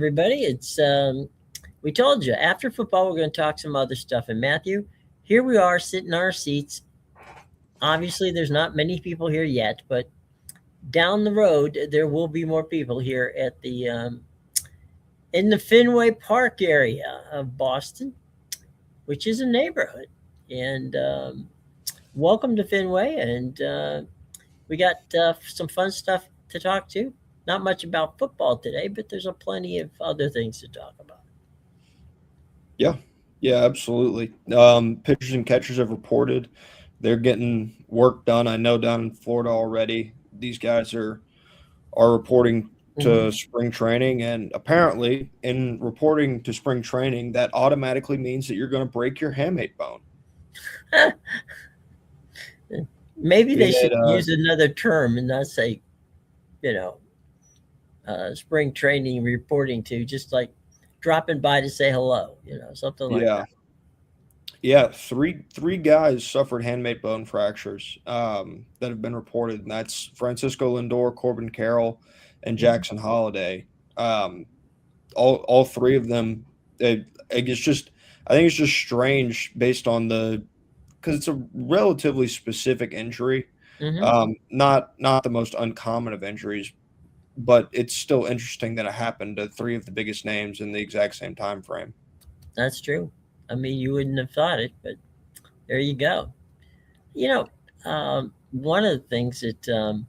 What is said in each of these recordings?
everybody. It's we told you after football we're going to talk some other stuff. And Matthew, here we are sitting in our seats. Obviously, there's not many people here yet, but down the road there will be more people here at the in the Fenway Park area of Boston, which is a neighborhood. And welcome to Fenway, and we got some fun stuff to talk to. Not much about football today, but there's a plenty of other things to talk about. Yeah, yeah, absolutely. Pitchers and catchers have reported they're getting work done. I know down in Florida already, these guys are reporting Hmm. to spring training, and apparently, in reporting to spring training, that automatically means that you're going to break your hamate bone. Maybe We they should had use another term and not say, you know, spring training reporting to, just like dropping by to say hello, something like yeah, that. yeah, three guys suffered handmade bone fractures that have been reported, and that's Francisco Lindor, Corbin Carroll, and Mhm. Jackson Holiday. Um, all three of them. It's just I think it's just strange based on the because it's a relatively specific injury, Hmm. not the most uncommon of injuries, but it's still interesting that it happened to three of the biggest names in the exact same time frame. That's true. I mean, you wouldn't have thought it, but there you go. You know, one of the things that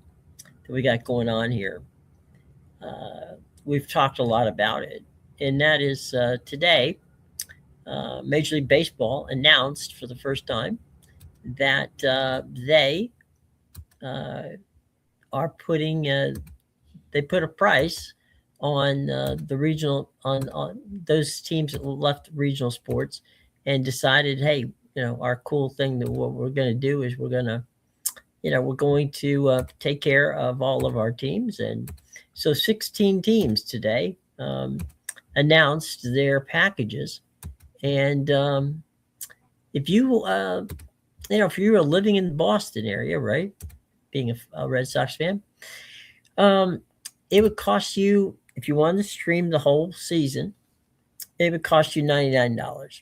we got going on here, we've talked a lot about it, and that is today, Major League Baseball announced for the first time that they uh, are putting they put a price on the regional on those teams that left regional sports and decided, hey, our cool thing that what we're going to do is we're going to take care of all of our teams. And so 16 teams today announced their packages. And if you if you were living in the Boston area, right, being a Red Sox fan, um, it would cost you, if you wanted to stream the whole season, it would cost you $99.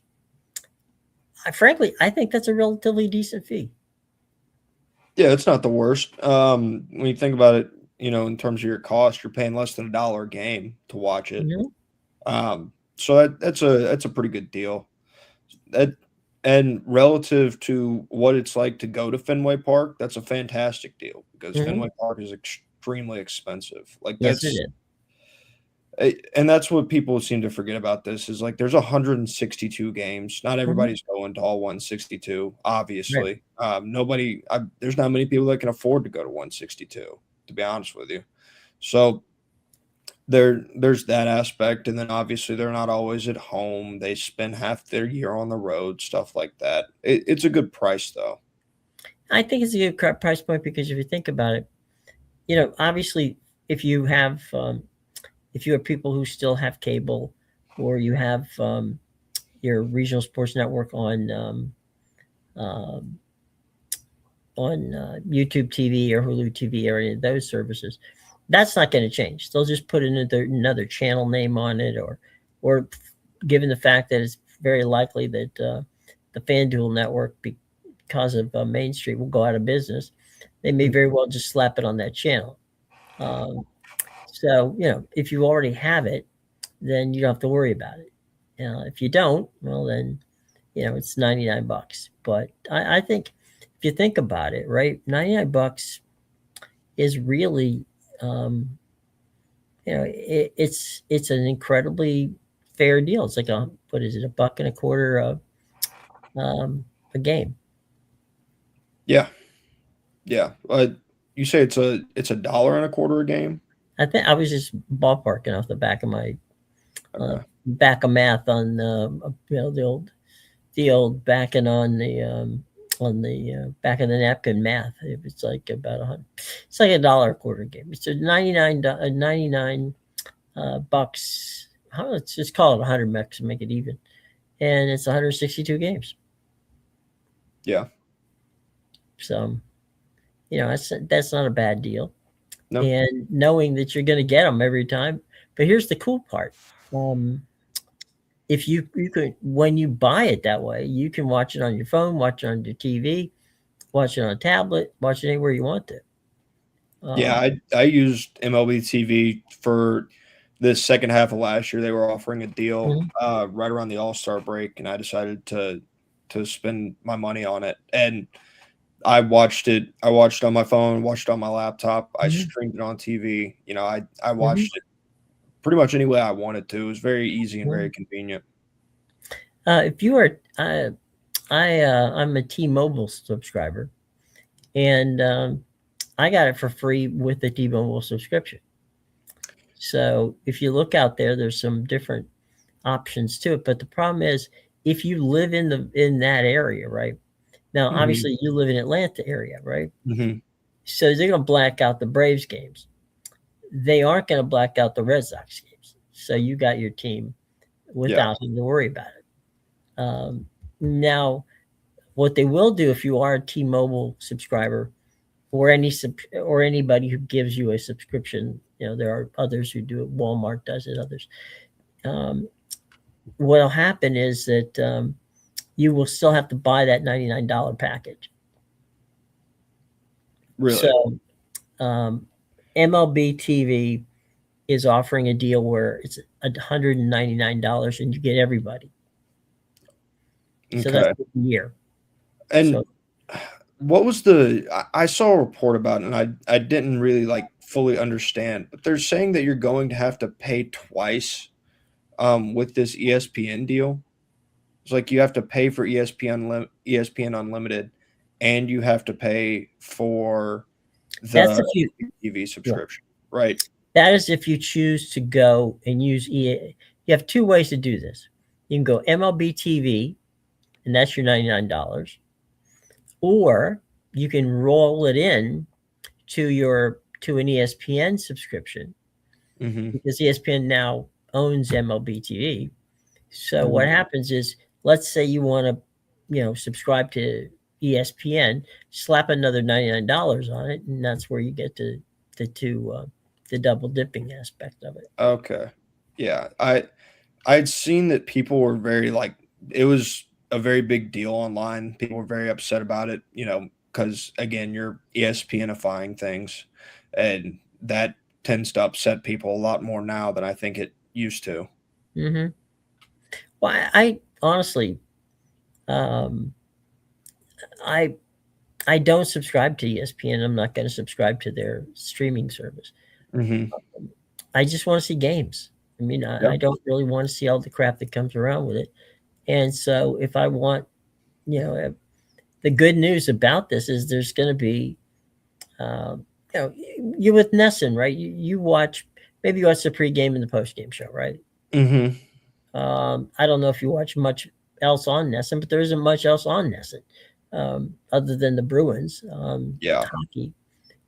Frankly, I think that's a relatively decent fee. Yeah, it's not the worst. When you think about it, in terms of your cost, you're paying less than $1 a game to watch it. Mhm. So that's a pretty good deal. That and relative to what it's like to go to Fenway Park, that's a fantastic deal because Mhm. Fenway Park is extremely expensive. Like Yes, it is. and that's what people seem to forget about this is like there's 162 games. Not Mhm. everybody's going to all 162, Right. obviously. There's not many people that can afford to go to 162, to be honest with you. So there's that aspect, and then obviously they're not always at home. They spend half their year on the road, stuff like that. It's a good price though. I think it's a good price point because if you think about it, obviously, if you have if you have people who still have cable, or you have your regional sports network um, on YouTube TV or Hulu TV or any of those services, that's not going to change. They'll just put another channel name on it, or given the fact that it's very likely that the FanDuel network, because of Main Street, will go out of business, they may very well just slap it on that channel. Um, so if you already have it, then you don't have to worry about it. If you don't, well then it's $99. But I think if you think about it, right, $99 is really, um, it's an incredibly fair deal. It's like a, what is it, a buck and a quarter um, a game. Yeah, yeah. You say it's a dollar and a quarter a game. I think I was just ballparking off the back of my Okay. back of math on the old backing on the back of the napkin math. It's like about 100. It's like a dollar a quarter game. It's a 99 bucks. Let's just call it 100 bucks and make it even. And it's 162 games. Yeah. So that's not a bad deal. No. And knowing that you're going to get them every time. But here's the cool part. um, if you could, when you buy it that way, you can watch it on your phone, watch it on your TV, watch it on a tablet, watch it anywhere you want to. Yeah, Um, I used MLB TV for the second half of last year. They were offering a deal mhm, right around the All Star break, and I decided to spend my money on it. And I watched it. I watched it on my phone, watched it on my laptop. I mhm, streamed it on TV. I mhm, watched it pretty much any way I wanted to. It was very easy and very mhm. convenient. If you are, I'm a T-Mobile subscriber, and I got it for free with the T-Mobile subscription. So if you look out there, there's some different options to it. But the problem is, if you live in that area, right now, Hmm. obviously you live in Atlanta area, right? Hmm. So they're going to black out the Braves games. They aren't going to black out the Red Sox games. So you got your team Yeah. without having to worry about it. Now, what they will do if you are a T-Mobile subscriber or or anybody who gives you a subscription, there are others who do it. Walmart does it. Others. Um, what'll happen is that you will still have to buy that $99 package. Really. So MLB TV is offering a deal where it's $199 and you get everybody. So that's Okay. for the year. And So what was I saw a report about it and I didn't really like fully understand, but they're saying that you're going to have to pay twice with this ESPN deal. It's like you have to pay for ESPN Unlimited and you have to pay for that's the if you TV yeah, subscription, right? that is if you choose to go and use EA. You have two ways to do this. You can go MLB TV, and that's your $99, or you can roll it in to an ESPN subscription Mhm. because ESPN now owns MLB TV. So what Mhm. happens is, let's say you want to, subscribe to ESPN, slap another $99 on it, and that's where you get to the two the double dipping aspect of it. Okay. Yeah. I'd seen that people were very like it was a very big deal online. People were very upset about it, because again, you're ESPNifying things, and that tends to upset people a lot more now than I think it used to. Hmm. Well, I honestly, um, I I don't subscribe to ESPN. I'm not going to subscribe to their streaming service. Hmm. I just want to see games. I mean, Yeah. I don't really want to see all the crap that comes around with it. And so, if I want, you know, the good news about this is there's going to be, you with Nesson, right? You watch, maybe you watch the pregame and the postgame show, right? Hmm. I don't know if you watch much else on Nesson, but there isn't much else on Nesson other than the Bruins Yeah. hockey.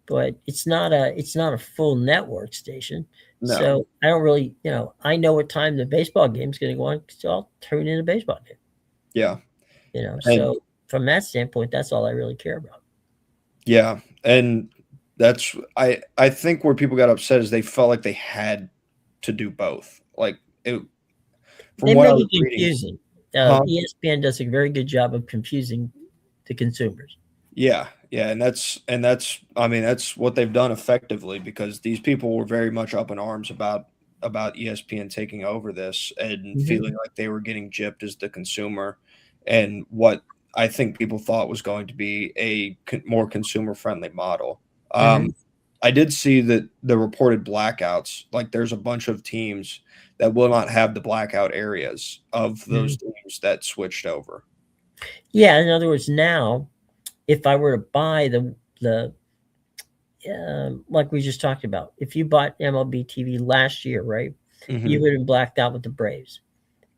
But it's not a full network station, No. so I don't really, I know what time the baseball game's going to go on, so I'll tune in a baseball game. Yeah. And So from that standpoint, that's all I really care about. yeah, and that's I think where people got upset is they felt like they had to do both. Like it from They what I make was it reading. confusing. Huh? ESPN does a very good job of confusing the consumers. Yeah, yeah, and that's I mean that's what they've done effectively because these people were very much up in arms about ESPN taking over this and Hmm. feeling like they were getting gypped as the consumer, and what I think people thought was going to be a more consumer friendly model. Hmm. I did see that the reported blackouts, like there's a bunch of teams that will not have the blackout areas of those Hmm. teams that switched over. Yeah, in other words, now if I were to buy the like we just talked about, if you bought MLB TV last year, right, you Hmm. would have been blacked out with the Braves.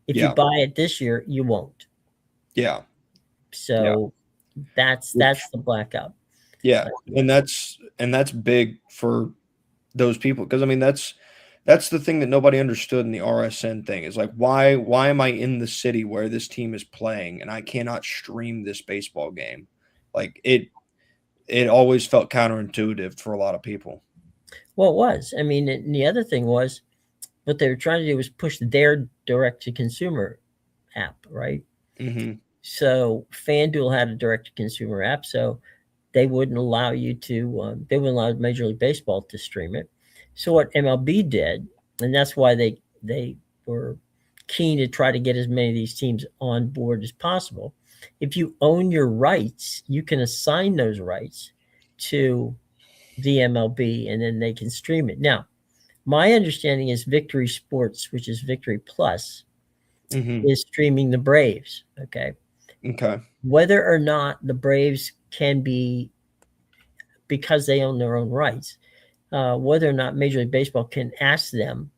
If you Yeah, buy it this year, you won't. yeah, yeah. So that's Which the blackout. yeah, Yeah. and that's big for those people because I mean that's the thing that nobody understood in the RSN thing is like why am I in the city where this team is playing and I cannot stream this baseball game? Like it always felt counterintuitive for a lot of people. Well, it was. I mean, and the other thing was, what they were trying to do was push their direct to consumer app, right? Mm-hmm. So FanDuel had a direct to consumer app, so they wouldn't allow you to. They wouldn't allow Major League Baseball to stream it. So what MLB did, and that's why they were keen to try to get as many of these teams on board as possible. If you own your rights, you can assign those rights to the MLB, and then they can stream it. Now, my understanding is Victory Sports, which is Victory Plus, Mm-hmm. is streaming the Braves. Okay. Okay. Whether or not the Braves can be, because they own their own rights, whether or not Major League Baseball can ask them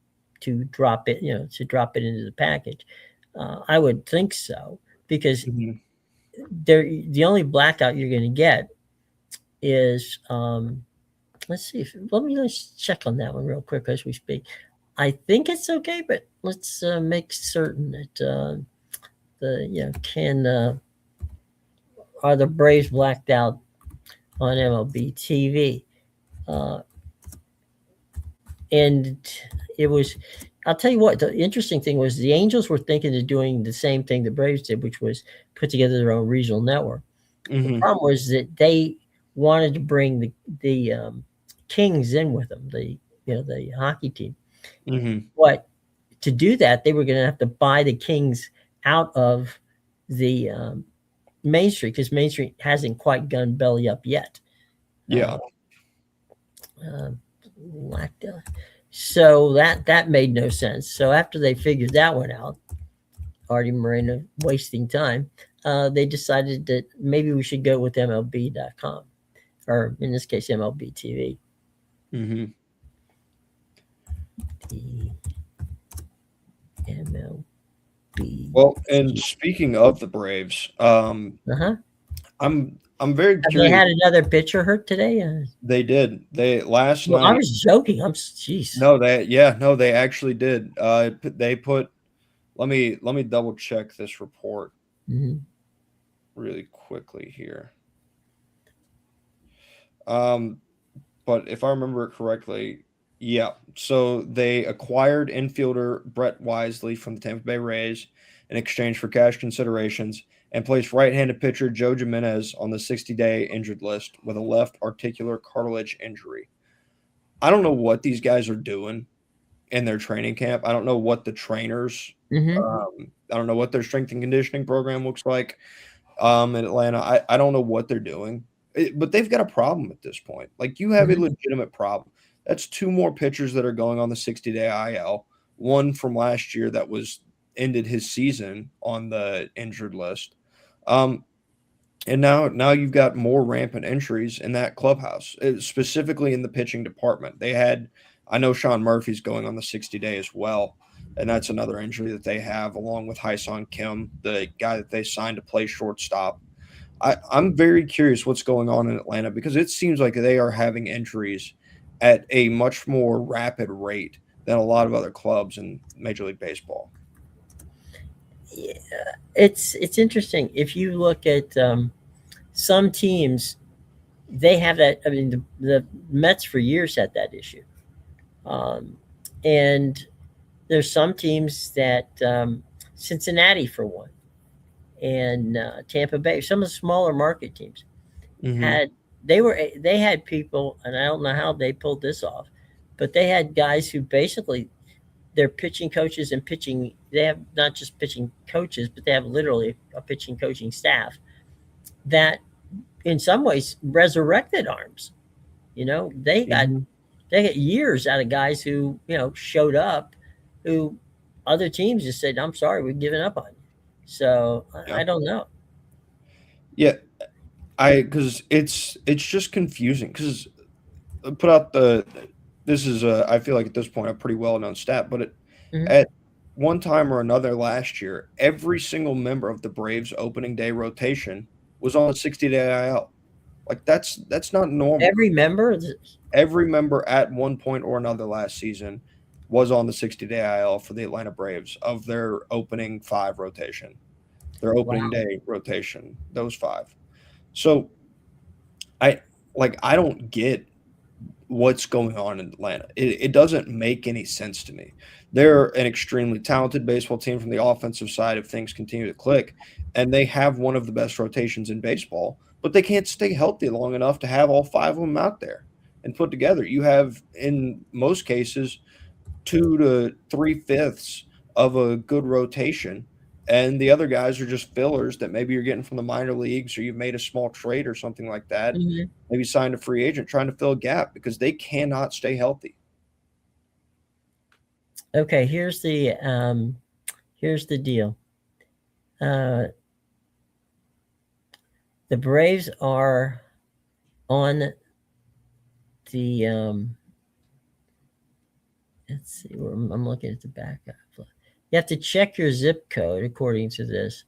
to drop it, to drop it into the package. I would think so, because Mm-hmm. the only blackout you're going to get is, let's check on that one real quick as we speak. I think it's okay, but let's make certain that can are the Braves blacked out on MLB TV? Uh, and it was, I'll tell you what, the interesting thing was the Angels were thinking of doing the same thing the Braves did, which was put together their own regional network. The Mm-hmm. problem was that they wanted to bring the Kings in with them, the hockey team. Mm-hmm. But to do that, they were going to have to buy the Kings out of the Main Street, because Main Street hasn't quite gone belly up yet. Yeah. Uh, so that made no sense. So after they figured that one out, Artie Moreno wasting time, they decided that maybe we should go with MLB.com, or in this case, MLB TV. Mm-hmm. The MLB. Well, and speaking of the Braves, Uh-huh. I'm very Have they curious. had another pitcher hurt today? They did. They last Well, I night. was joking. Jeez. No, they actually did. They put. Let me double check this report Mhm. really quickly here. Um, but if I remember it correctly, yeah. So they acquired infielder Brett Wisely from the Tampa Bay Rays in exchange for cash considerations and placed right-handed pitcher Joe Jimenez on the 60-day injured list with a left articular cartilage injury. I don't know what these guys are doing in their training camp. I don't know what the trainers. Mhm. I don't know what their strength and conditioning program looks like in Atlanta. I don't know what they're doing. But they've got a problem at this point. Like, you have a Mhm. legitimate problem. That's two more pitchers that are going on the 60-day IL. One from last year that was ended his season on the injured list. Um, and now you've got more rampant injuries in that clubhouse, specifically in the pitching department. I know Sean Murphy's going on the 60-day as well, and that's another injury that they have, along with Hyson Kim, the guy that they signed to play shortstop. I'm very curious what's going on in Atlanta, because it seems like they are having injuries at a much more rapid rate than a lot of other clubs in Major League Baseball. Yeah, it's interesting. If you look at some teams, they have that. I mean, the Mets for years had that issue, and there's some teams that Cincinnati for one, and Tampa Bay, some of the smaller market teams Mm-hmm. had they had people, and I don't know how they pulled this off, but they had guys who basically they're pitching coaches and pitching. They have not just pitching coaches, but they have literally a pitching coaching staff that, in some ways, resurrected arms. They got Mm-hmm. years out of guys who showed up, who other teams just said, "I'm sorry, we're giving up on you." So I Yeah. don't know. Yeah. Because it's just confusing, because put out the this is I feel like at this point a pretty well known stat, but Mhm. at one time or another last year, every single member of the Braves opening day rotation was on a 60-day IL. Like, that's not normal. Every member, Every member at one point or another last season was on the 60-day IL for the Atlanta Braves of their opening five rotation, their opening wow. day rotation, those five. So I I don't get what's going on in Atlanta. It doesn't make any sense to me. They're an extremely talented baseball team from the offensive side if things continue to click, and they have one of the best rotations in baseball, but they can't stay healthy long enough to have all five of them out there and put together. You have, in most cases, two to three fifths of a good rotation. And the other guys are just fillers that maybe you're getting from the minor leagues, or you've made a small trade or something like that. Mhm. Maybe signed a free agent trying to fill a gap because they cannot stay healthy. Okay, here's the deal. The Braves are on the let's see, I'm looking at the backup. You have to check your zip code according to this.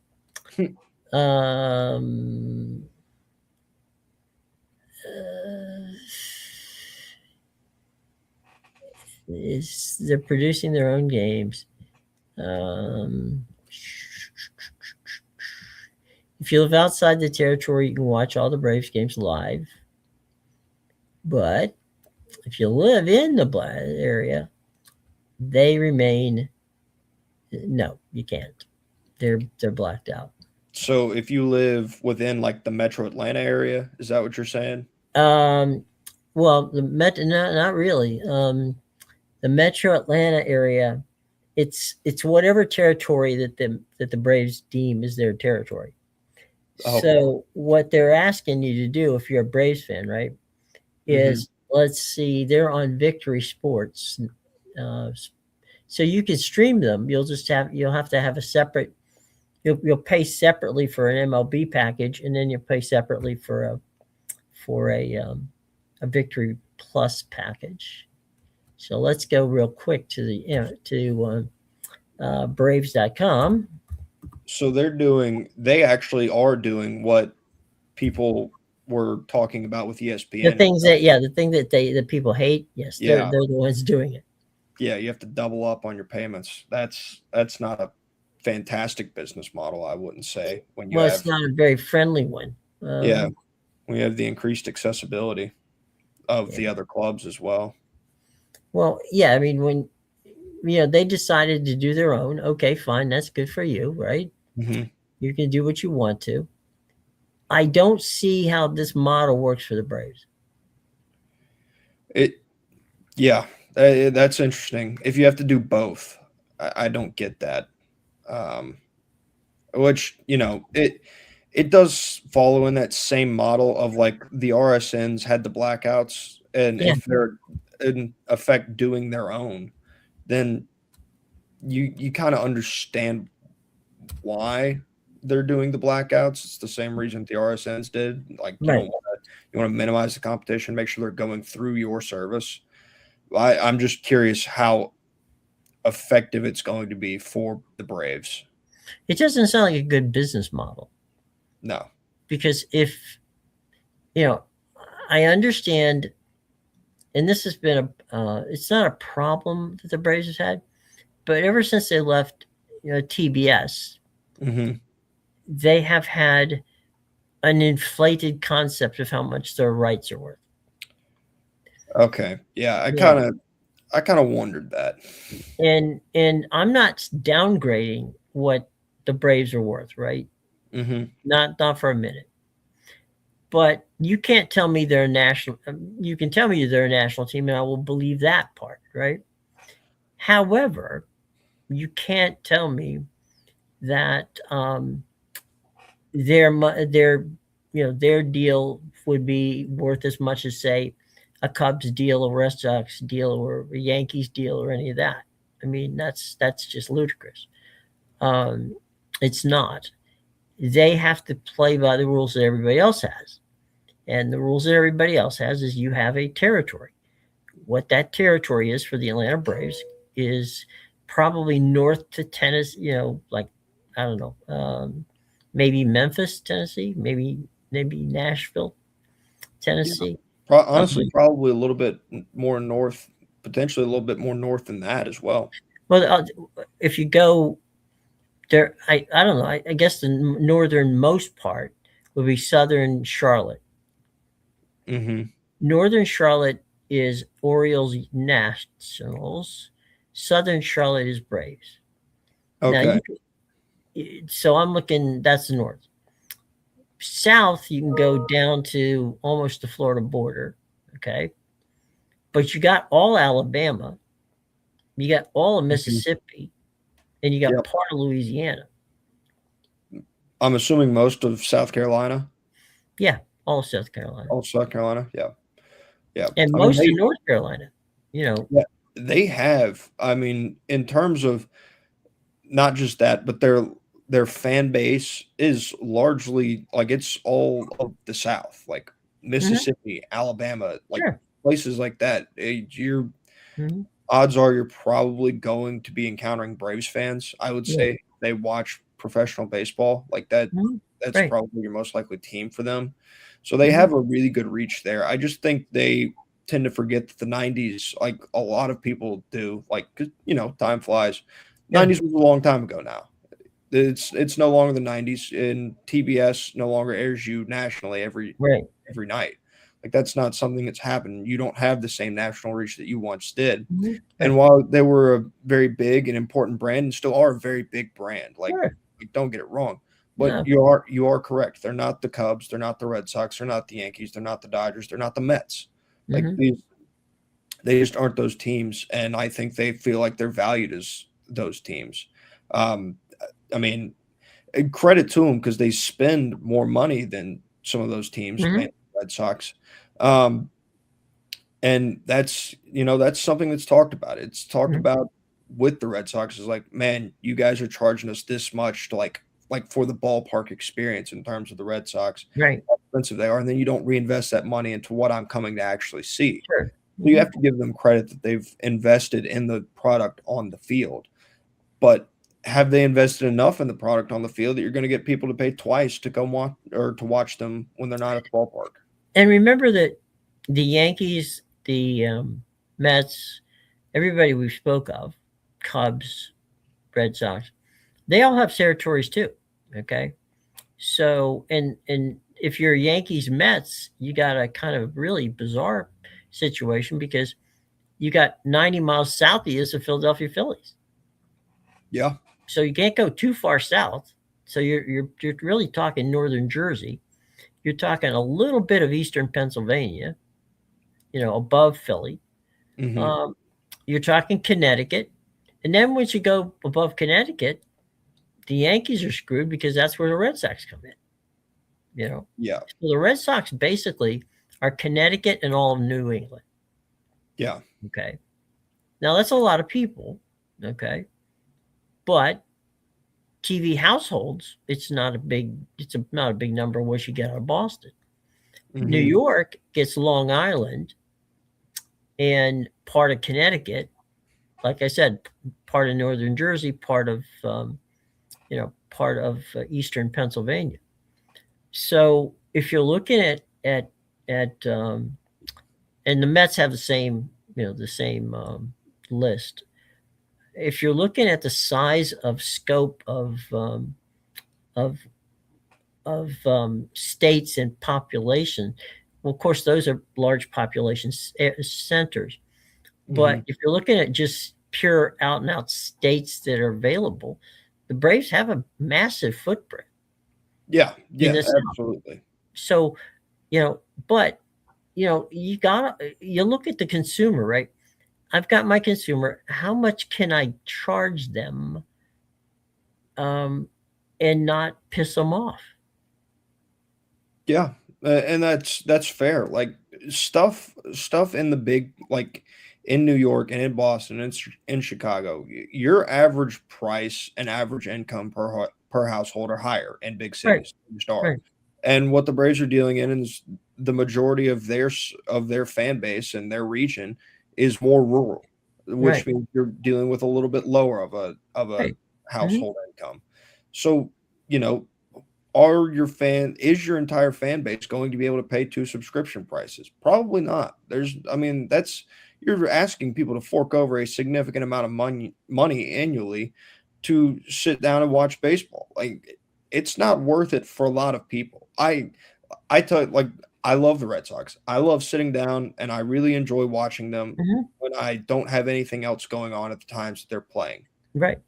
They're producing their own games. If you live outside the territory, you can watch all the Braves games live. But if you live in the area, they remain. No, you can't. They're blacked out. So if you live within like the Metro Atlanta area, is that what you're saying? Well, not really. The Metro Atlanta area, it's whatever territory that the Braves deem is their territory. Okay. So what they're asking you to do, if you're a Braves fan, right, is let's see, they're on Victory Sports, so you can stream them. You'll have to have a separate. You'll pay separately for an MLB package, and then you'll pay separately for a Victory Plus package. So let's go real quick to Braves.com. So they actually are doing what people were talking about with ESPN. The thing that people hate. Yes, they're the ones doing it. Yeah, you have to double up on your payments. That's not a fantastic business model, I wouldn't say. It's not a very friendly one. We have the increased accessibility of the other clubs as well. Well, yeah, I mean, when they decided to do their own, okay, fine, that's good for you, right? Mm-hmm. You can do what you want to. I don't see how this model works for the Braves. That's interesting. If you have to do both, I don't get that. Which it does follow in that same model of like the RSNs had the blackouts, and if they're in effect doing their own, then you kind of understand why they're doing the blackouts. It's the same reason the RSNs did. Like you want to minimize the competition, make sure they're going through your service. I'm just curious how effective it's going to be for the Braves. It doesn't sound like a good business model. No. Because if, I understand, and this has been it's not a problem that the Braves have had, but ever since they left, TBS, they have had an inflated concept of how much their rights are worth. Okay. Yeah, I kind of wondered that. And I'm not downgrading what the Braves are worth, right? Not for a minute. But you can't tell me they're a national. You can tell me they're a national team, and I will believe that part, right? However, you can't tell me that their deal would be worth as much as, say, a Cubs deal, a Red Sox deal, or a Yankees deal, or any of that. I mean, that's just ludicrous. It's not. They have to play by the rules that everybody else has. And the rules that everybody else has is you have a territory. What that territory is for the Atlanta Braves is probably north to Tennessee, like, I don't know, maybe Memphis, Tennessee, maybe Nashville, Tennessee. Honestly, probably a little bit more north, potentially a little bit more north than that as well. Well, if you go there, I don't know. I guess the northernmost part would be southern Charlotte. Northern Charlotte is Orioles Nationals. Southern Charlotte is Braves. Now Okay. so I'm looking. That's the north. South, you can go down to almost the Florida border. Okay, but you got all Alabama, you got all of Mhm. Mississippi, and you got Yep. part of Louisiana. I'm assuming most of South Carolina. Yeah, all of South Carolina All of South Carolina. Yeah. Yeah. and I mean, most of North Carolina. You know, yeah, they have. I mean, in terms of not just that, but their fan base is largely like it's all of the South, like mhm, Mississippi, Alabama, like sure. places like that. Your Mhm, odds are you're probably going to be encountering Braves fans. I would yeah, say they watch professional baseball like that. mhm, That's right. probably your most likely team for them. So they Mhm, have a really good reach there. I just think they tend to forget that the 90s, like a lot of people do, like, 'cause, time flies. yeah, 90s was a long time ago now. It's no longer the 90s, and TBS no longer airs you nationally right. every night. Like that's not something that's happened. You don't have the same national reach that you once did. Mhm, And right. while they were a very big and important brand and still are a very big brand, Sure. like don't get it wrong. But No. you are correct. They're not the Cubs, they're not the Red Sox, they're not the Yankees, they're not the Dodgers, they're not the Mets. Like Mhm, these they just aren't those teams. And I think they feel like they're valued as those teams. Um, I mean, credit to them because they spend more money than some of those teams, mhm, man, Red Sox. Um, and that's something that's talked about. It's talked mhm, about with the Red Sox is like, man, you guys are charging us this much to like for the ballpark experience in terms of the Red Sox, right. how expensive they are, and then you don't reinvest that money into what I'm coming to actually see. Sure. So you Mhm. have to give them credit that they've invested in the product on the field. But have they invested enough in the product on the field that you're going to get people to pay twice to come watch or to watch them when they're not at the ballpark? And remember that the Yankees, the Mets, everybody we spoke of, Cubs, Red Sox, they all have territories too. Okay, so and if you're Yankees Mets, you got a kind of really bizarre situation because you got 90 miles southeast of Philadelphia Phillies, Yeah. so you can't go too far south. So you're really talking northern Jersey. You're talking a little bit of eastern Pennsylvania, above Philly. Hmm. Um, you're talking Connecticut, and then once you go above Connecticut, the Yankees are screwed because that's where the Red Sox come in. You know, Yeah. so the Red Sox basically are Connecticut and all of New England. Yeah. Okay, now that's a lot of people. Okay, but TV households, it's not a big number once you get out of Boston. New Hmm. York gets Long Island and part of Connecticut. Like I said, part of northern Jersey, part of eastern Pennsylvania. So if you're looking at and the Mets have the same list. If you're looking at the size of scope of states and population, well, of course, those are large population centers. Hmm. But if you're looking at just pure out and out states that are available, the Braves have a massive footprint Yeah. in Yeah. the South. Absolutely. So, but you look at the consumer, right? I've got my consumer. How much can I charge them, um, and not piss them off? Yeah. And that's fair. Like stuff in the big like in New York and in Boston and in Chicago, your average price and average income per household are higher in big Right, cities. They just are. right, And what the Braves are dealing in is the majority of their fan base and their region is more rural, which right, means you're dealing with a little bit lower of a right. Mhm. household income. So, you know, is your entire fan base going to be able to pay two subscription prices? Probably not. That's you're asking people to fork over a significant amount of money annually to sit down and watch baseball. Like it's not worth it for a lot of people. I love the Red Sox. I love sitting down and I really enjoy watching them Mhm. when I don't have anything else going on at the times that they're playing. Right.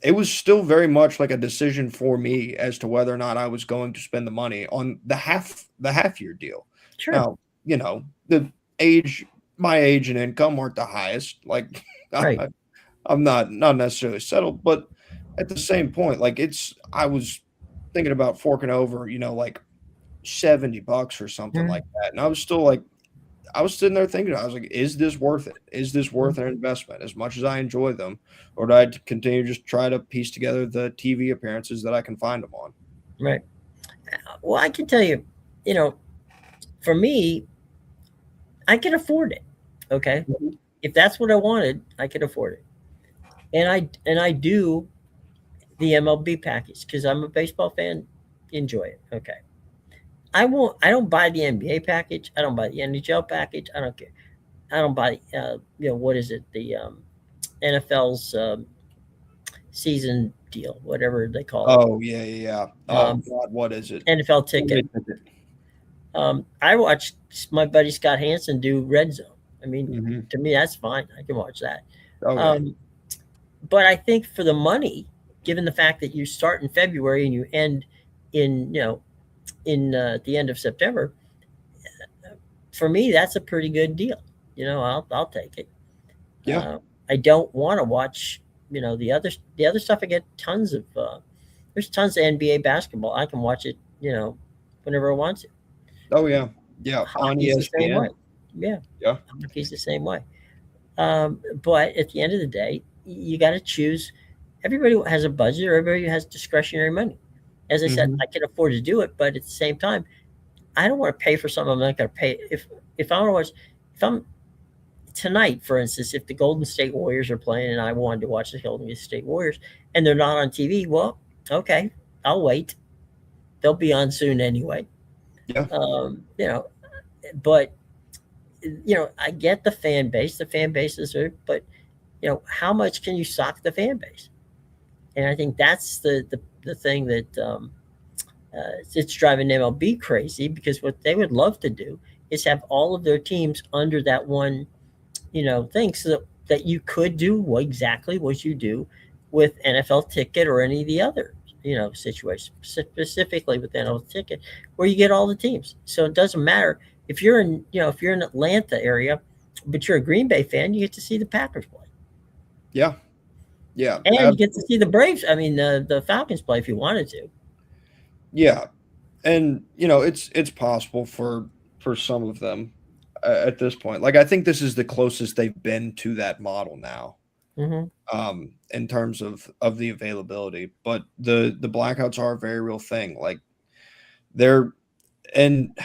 It was still very much like a decision for me as to whether or not I was going to spend the money on the half year deal. Sure. Now, the age my age and income aren't the highest. Like Right. I'm not necessarily settled, but at the same point, like I was thinking about forking over, like $70 or something Mhm. like that. And I was still like, I was sitting there thinking, I was like, is this worth it? Is this worth an investment as much as I enjoy them? Or do I continue to just try to piece together the TV appearances that I can find them on? Right. Well, I can tell you, you know, for me, I can afford it. Okay. Mhm. If that's what I wanted, I could afford it. And I do the MLB package because I'm a baseball fan. Enjoy it. Okay. I don't buy the NBA package. I don't buy the NHL package. I don't care. I don't buy what is it? The NFL's season deal, whatever they call it. Oh, yeah, yeah, yeah. Oh, Um, God, what is it? NFL ticket. Sunday ticket. I watched my buddy Scott Hansen do Red Zone. I mean, Mhm. to me, that's fine. I can watch that. Oh, yeah. Um, but I think for the money, given the fact that you start in February and you end in the end of September, for me, that's a pretty good deal. I'll take it. Yeah. I don't want to watch the other stuff. I get tons of there's tons of NBA basketball. I can watch it whenever I want to. Oh, yeah. Yeah. On Hockey's the same way. ESPN. Yeah, Yeah. hockey's the same way. But at the end of the day, you got to choose. Everybody has a budget, or everybody has discretionary money. As I said, Mhm. I can afford to do it, but at the same time, I don't want to pay for something I'm not going to pay. If I want to watch, if I'm tonight, for instance, if the Golden State Warriors are playing and I wanted to watch the Golden State Warriors and they're not on TV, well, okay, I'll wait. They'll be on soon anyway. Yeah. Um, you know, but I get the fan base. The fan bases are, but how much can you sock the fan base? And I think that's the thing that it's driving MLB crazy because what they would love to do is have all of their teams under that one thing so that you could do exactly what you do with NFL ticket or any of the other situations, specifically with NFL ticket, where you get all the teams. So it doesn't matter if you're in Atlanta area, but you're a Green Bay fan, you get to see the Packers play. Yeah. Yeah. And you get to see the Braves. I mean, the Falcons play if you wanted to. Yeah. And it's possible for some of them at this point. Like I think this is the closest they've been to that model now, Hmm. in terms of the availability. But the blackouts are a very real thing. Like they're and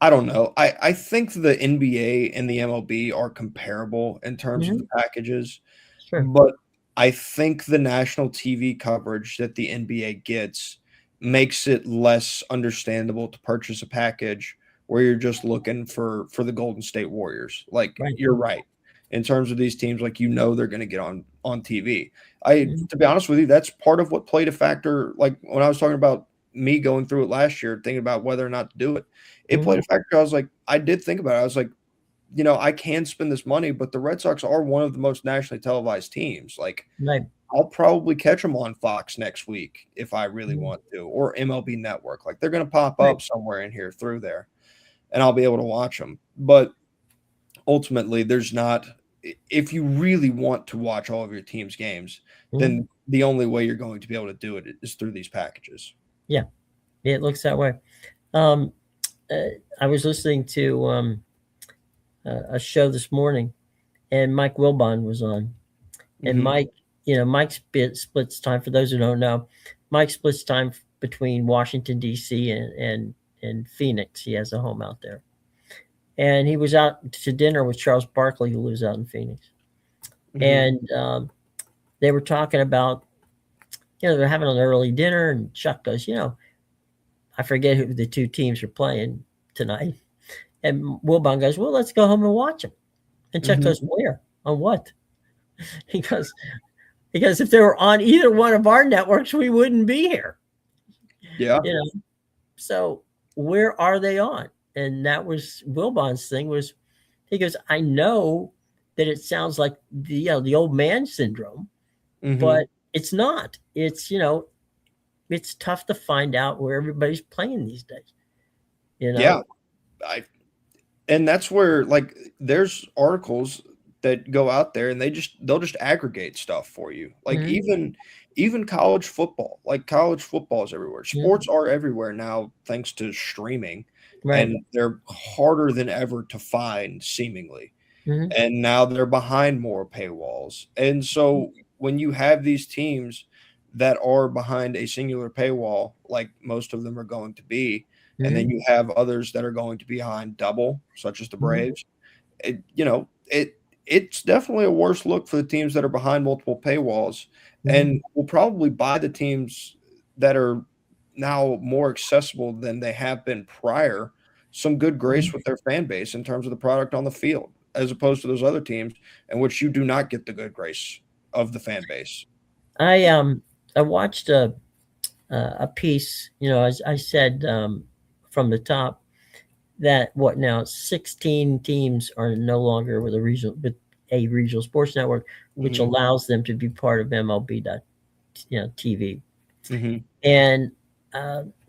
I don't know. I think the NBA and the MLB are comparable in terms of Hmm. the packages, Sure. but I think the national TV coverage that the NBA gets makes it less understandable to purchase a package where you're just looking for the Golden State Warriors. Like Right. you're right. In terms of these teams, like they're gonna get on TV. I Mhm. To be honest with you, that's part of what played a factor. Like when I was talking about me going through it last year, thinking about whether or not to do it, it played Mhm. a factor. I was like, I did think about it. I was like, I can spend this money, but the Red Sox are one of the most nationally televised teams. Like, Right. I'll probably catch them on Fox next week if I really Mhm. want to, or MLB Network. Like, they're going to pop Right. up somewhere in here through there, and I'll be able to watch them. But ultimately, there's not. If you really want to watch all of your team's games, Mhm. then the only way you're going to be able to do it is through these packages. Yeah. It looks that way. Um, uh, I was listening to a show this morning, and Mike Wilbon was on. And Hmm. Mike splits time. For those who don't know, Mike splits time between Washington D.C. and Phoenix. He has a home out there, and he was out to dinner with Charles Barkley, who lives out in Phoenix, Hmm. and they were talking about they're having an early dinner, and Chuck goes, I forget who the two teams are playing tonight, and Wilbon goes, well, let's go home and watch them. And Chuck Hmm. goes, where? On what? He goes, because if they were on either one of our networks, we wouldn't be here. Yeah. You know, so where are they on? And that was Wilbon's thing was he goes, I know that it sounds like the old man syndrome, Hmm. but it's not. It's tough to find out where everybody's playing these days. You Yeah, know. I and that's where like there's articles that go out there and they'll just aggregate stuff for you. Like Hmm. even college football, like college football is everywhere. Hmm. Sports are everywhere now thanks to streaming, Right. and they're harder than ever to find seemingly. Hmm. And now they're behind more paywalls. And so when you have these teams that are behind a singular paywall, like most of them are going to be, and then Hmm. you have others that are going to be behind double, such as the Hmm. Braves, it's definitely a worse look for the teams that are behind multiple paywalls Hmm. and will probably buy the teams that are now more accessible than they have been prior some good grace with their fan base in terms of the product on the field, as opposed to those other teams in which you do not get the good grace of the fan base. I watched a piece. As I said from the top, that what now 16 teams are no longer with a regional sports network, which Hmm. allows them to be part of MLB. TV. Hmm. And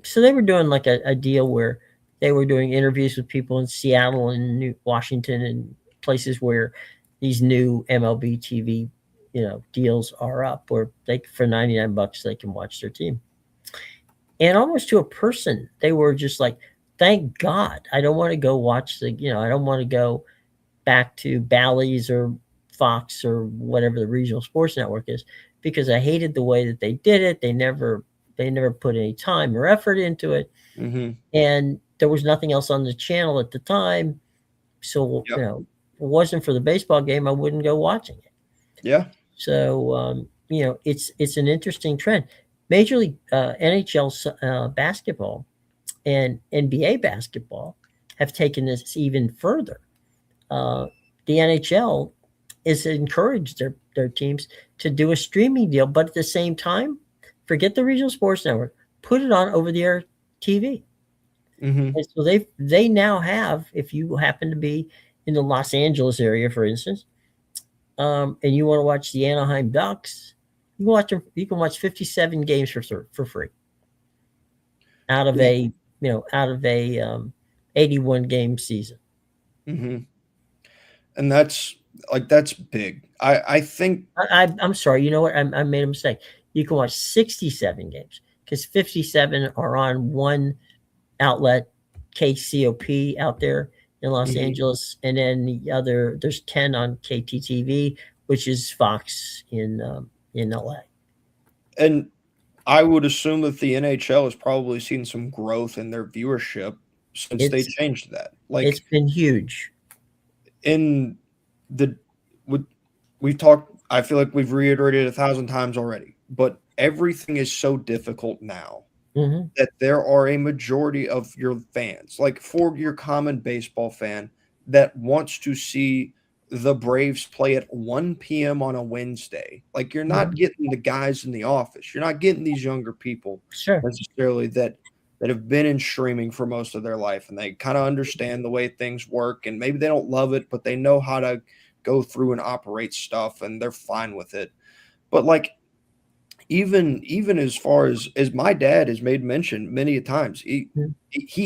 so they were doing like a deal where they were doing interviews with people in Seattle and New Washington and places where these new MLB TV deals are up, where they for $99 they can watch their team. And almost to a person, they were just like, thank God. I don't want to go watch I don't want to go back to Bally's or Fox or whatever the regional sports network is, because I hated the way that they did it. They never put any time or effort into it. Hmm. And there was nothing else on the channel at the time. So, Yep. if it wasn't for the baseball game, I wouldn't go watching it. Yeah. So it's an interesting trend. Major League NHL basketball and NBA basketball have taken this even further. Uh, the NHL is encouraged their teams to do a streaming deal, but at the same time, forget the regional sports network, put it on over the air TV. Hmm. And so they now have, if you happen to be in the Los Angeles area, for instance, and you want to watch the Anaheim Ducks, you can watch them. You can watch 57 games for free out of Yeah. a 81 game season. Hmm. And that's big. I think. I'm sorry. You know what? I made a mistake. You can watch 67 games because 57 are on one outlet, KCOP out there in Los Mhm. Angeles, and then there's 10 on KTTV, which is Fox in LA. And I would assume that the NHL has probably seen some growth in their viewership since they It's changed that. it's Like been huge. in the with we've talked, I feel like we've reiterated 1,000 times already, but everything is so difficult now Hmm. that there are a majority of your fans, like for your common baseball fan that wants to see the Braves play at 1 p.m. on a Wednesday. Like you're not Hmm. getting the guys in the office. You're not getting these younger people Sure. necessarily that have been in streaming for most of their life and they kind of understand the way things work and maybe they don't love it, but they know how to go through and operate stuff and they're fine with it. But like even as far as my dad has made mention many a times, he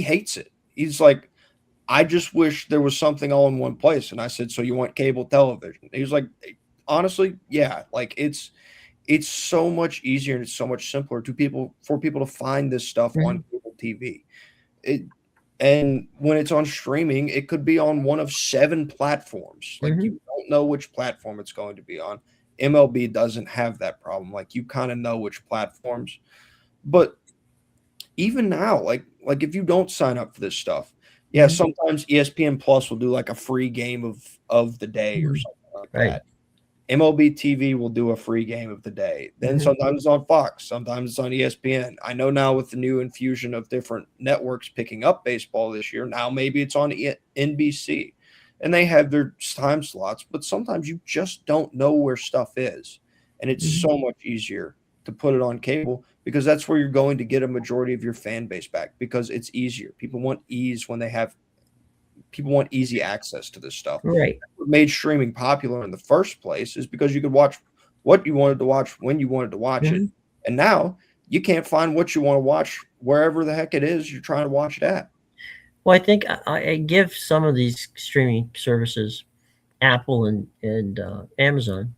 hates it. He's like, I just wish there was something all in one place. And I said, so you want cable television? He was like, honestly, yeah. Like it's so much easier and it's so much simpler to people for people to find this stuff on Hmm. cable TV. It and when it's on streaming, it could be on one of 7 platforms. Like Hmm. you don't know which platform it's going to be on. MLB doesn't have that problem. Like you kind of know which platforms. But even now, like if you don't sign up for this stuff, yeah, Hmm. sometimes ESPN Plus will do like a free game of the day or Hmm. something like Right. that. MLB TV will do a free game of the day. Then Hmm. sometimes it's on Fox, sometimes it's on ESPN. I know now with the new infusion of different networks picking up baseball this year, now maybe it's on NBC. And they have their time slots, but sometimes you just don't know where stuff is. And it's Hmm. so much easier to put it on cable because that's where you're going to get a majority of your fan base back because it's easier. People want ease when people want easy access to this stuff. Right. What made streaming popular in the first place is because you could watch what you wanted to watch when you wanted to watch it. Mm-hmm. And now you can't find what you want to watch wherever the heck it is you're trying to watch it at. Well, I think I give some of these streaming services, Apple and Amazon,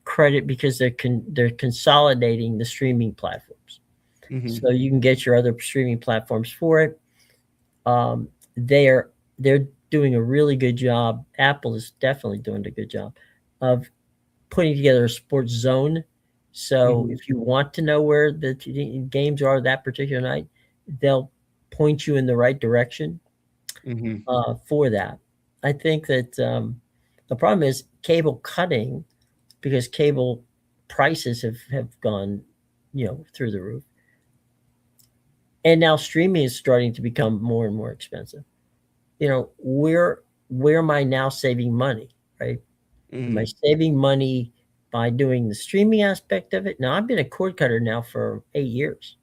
credit because they're consolidating the streaming platforms, so you can get your other streaming platforms for it. They're doing a really good job. Apple is definitely doing a good job of putting together a sports zone. So if you want to know where the games are that particular night, they'll point you in the right direction for that. I think that the problem is cable cutting, because cable prices have gone, through the roof. And now streaming is starting to become more and more expensive. Where am I now saving money, right? Am I saving money by doing the streaming aspect of it? Now, I've been a cord cutter now for 8 years.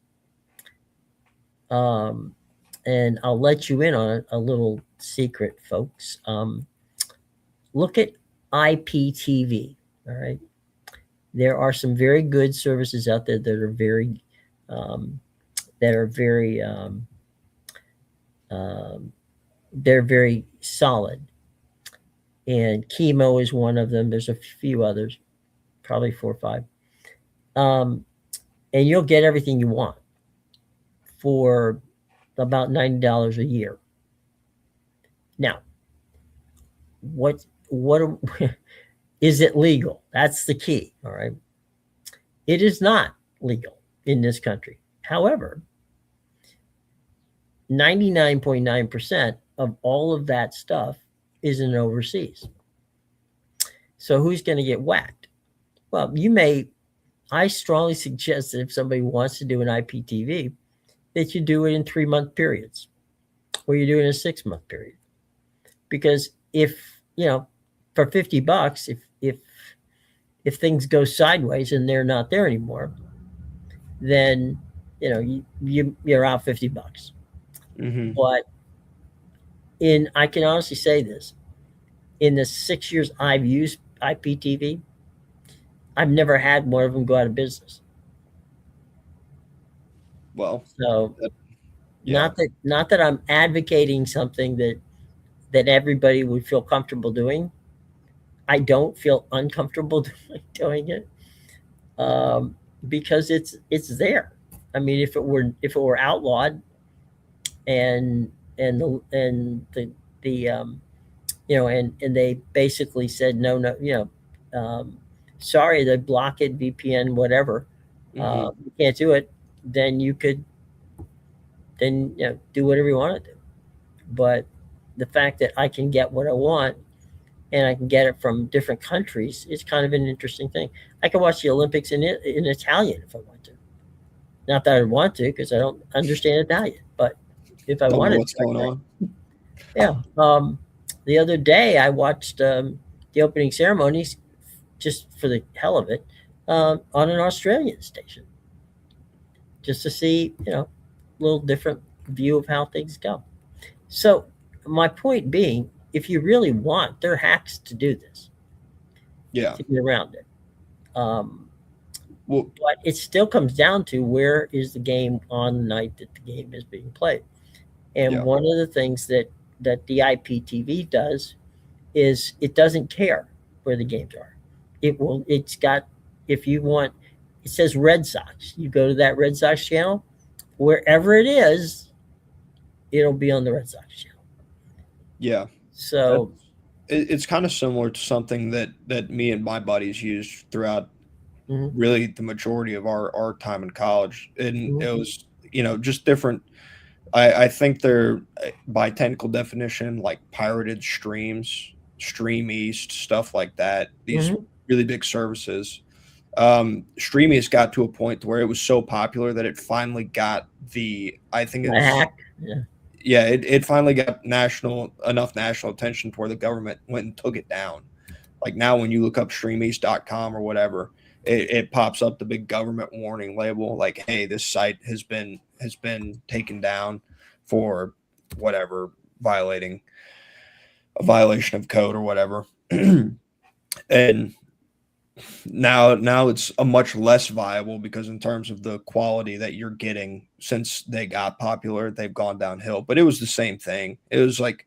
And I'll let you in on a little secret, folks. Look at IPTV, all right? There are some very good services out there that are very they're very solid. And Chemo is one of them. There's a few others, probably 4 or 5. And you'll get everything you want for about $90 a year. Now, what is it legal? That's the key, all right? It is not legal in this country. However, 99.9% of all of that stuff is in overseas. So who's going to get whacked? Well, I strongly suggest that if somebody wants to do an IPTV, that you do it in 3-month periods, or you do it in a 6-month period. Because if, for $50, if things go sideways and they're not there anymore, then, you're out $50. But I can honestly say this, in the 6 years I've used IPTV, I've never had one of them go out of business. Well, so not that I'm advocating something that everybody would feel comfortable doing. I don't feel uncomfortable doing it because it's there. I mean, if it were outlawed and they basically said no, sorry, they block it, VPN, whatever, you can't do it, then you could do whatever you want to do. But the fact that I can get what I want and I can get it from different countries is kind of an interesting thing. I can watch the Olympics in Italian if I want to. Not that I want to, because I don't understand Italian, but if I wanted what's going on. Yeah. The other day I watched the opening ceremonies just for the hell of it on an Australian station, just to see, a little different view of how things go. So my point being, if you really want, there are hacks to do this. Yeah. To get around it. But it still comes down to where is the game on the night that the game is being played. And one of the things that the IPTV does is it doesn't care where the games are. It's got, if you want, it says Red Sox. You go to that Red Sox channel, wherever it is, it'll be on the Red Sox channel. Yeah. So it's kind of similar to something that me and my buddies used throughout really the majority of our time in college. And it was, just different. I think they're, by technical definition, like pirated streams, Stream East, stuff like that. These really big services. Stream East got to a point where it was so popular that it finally got it finally got enough national attention to where the government went and took it down. Like now when you look up streameast.com or whatever, it pops up the big government warning label, like, hey, this site has been taken down for whatever, violating a violation of code or whatever. And now it's a much less viable, because in terms of the quality that you're getting, since they got popular, they've gone downhill. But it was the same thing. It was like,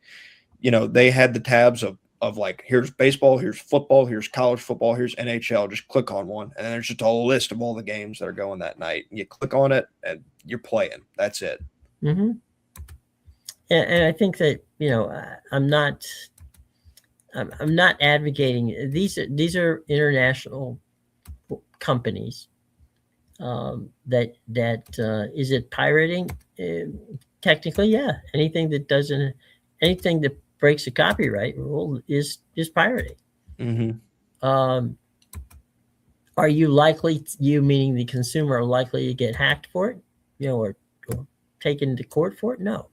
they had the tabs of like, here's baseball, here's football, here's college football, here's NHL. Just click on one, and there's just a whole list of all the games that are going that night. And you click on it, and you're playing. That's it. Mm-hmm. And I think that I'm not advocating these. These are international companies. That is it pirating? Technically, yeah. Anything that breaks a copyright rule is pirating. Mm-hmm. Are you likely, you meaning the consumer, are likely to get hacked for it, or taken to court for it? No.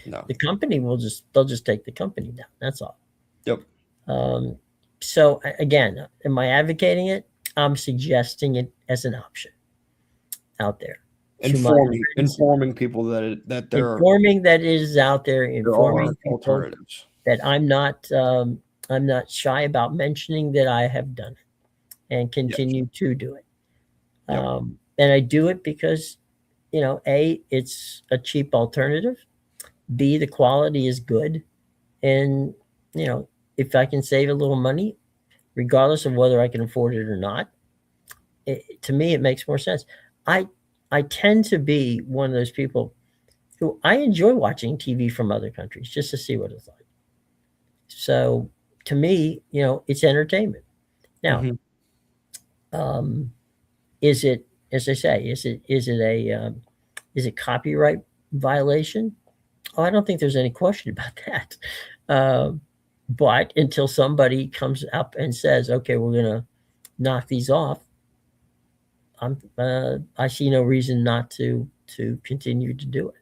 The company they'll just take the company down. That's all. Yep. So again, am I advocating it? I'm suggesting it as an option out there. Informing people that there informing that it is out there, informing people alternatives. That I'm not shy about mentioning that I have done it and continue to do it. Yep. And I do it because, A, it's a cheap alternative. B, the quality is good. And, if I can save a little money, regardless of whether I can afford it or not, to me, it makes more sense. I tend to be one of those people who I enjoy watching TV from other countries just to see what it's like. So to me, it's entertainment. Now, is it, as I say, is it copyright violation? Oh, I don't think there's any question about that. But until somebody comes up and says, okay, we're going to knock these off, I see no reason not to continue to do it.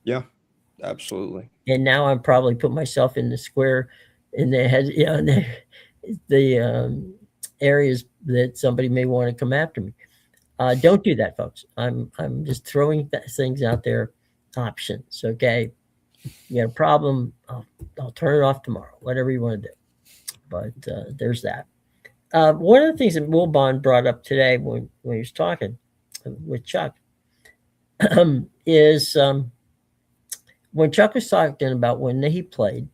Yeah, absolutely. And now I'm probably put myself in the square in the head, in the areas that somebody may want to come after me. Don't do that, folks. I'm just throwing things out there, options. Okay, you got a problem, I'll turn it off tomorrow. Whatever you want to do. But there's that. One of the things that Wilbon brought up today when he was talking with Chuck is when Chuck was talking about when he played,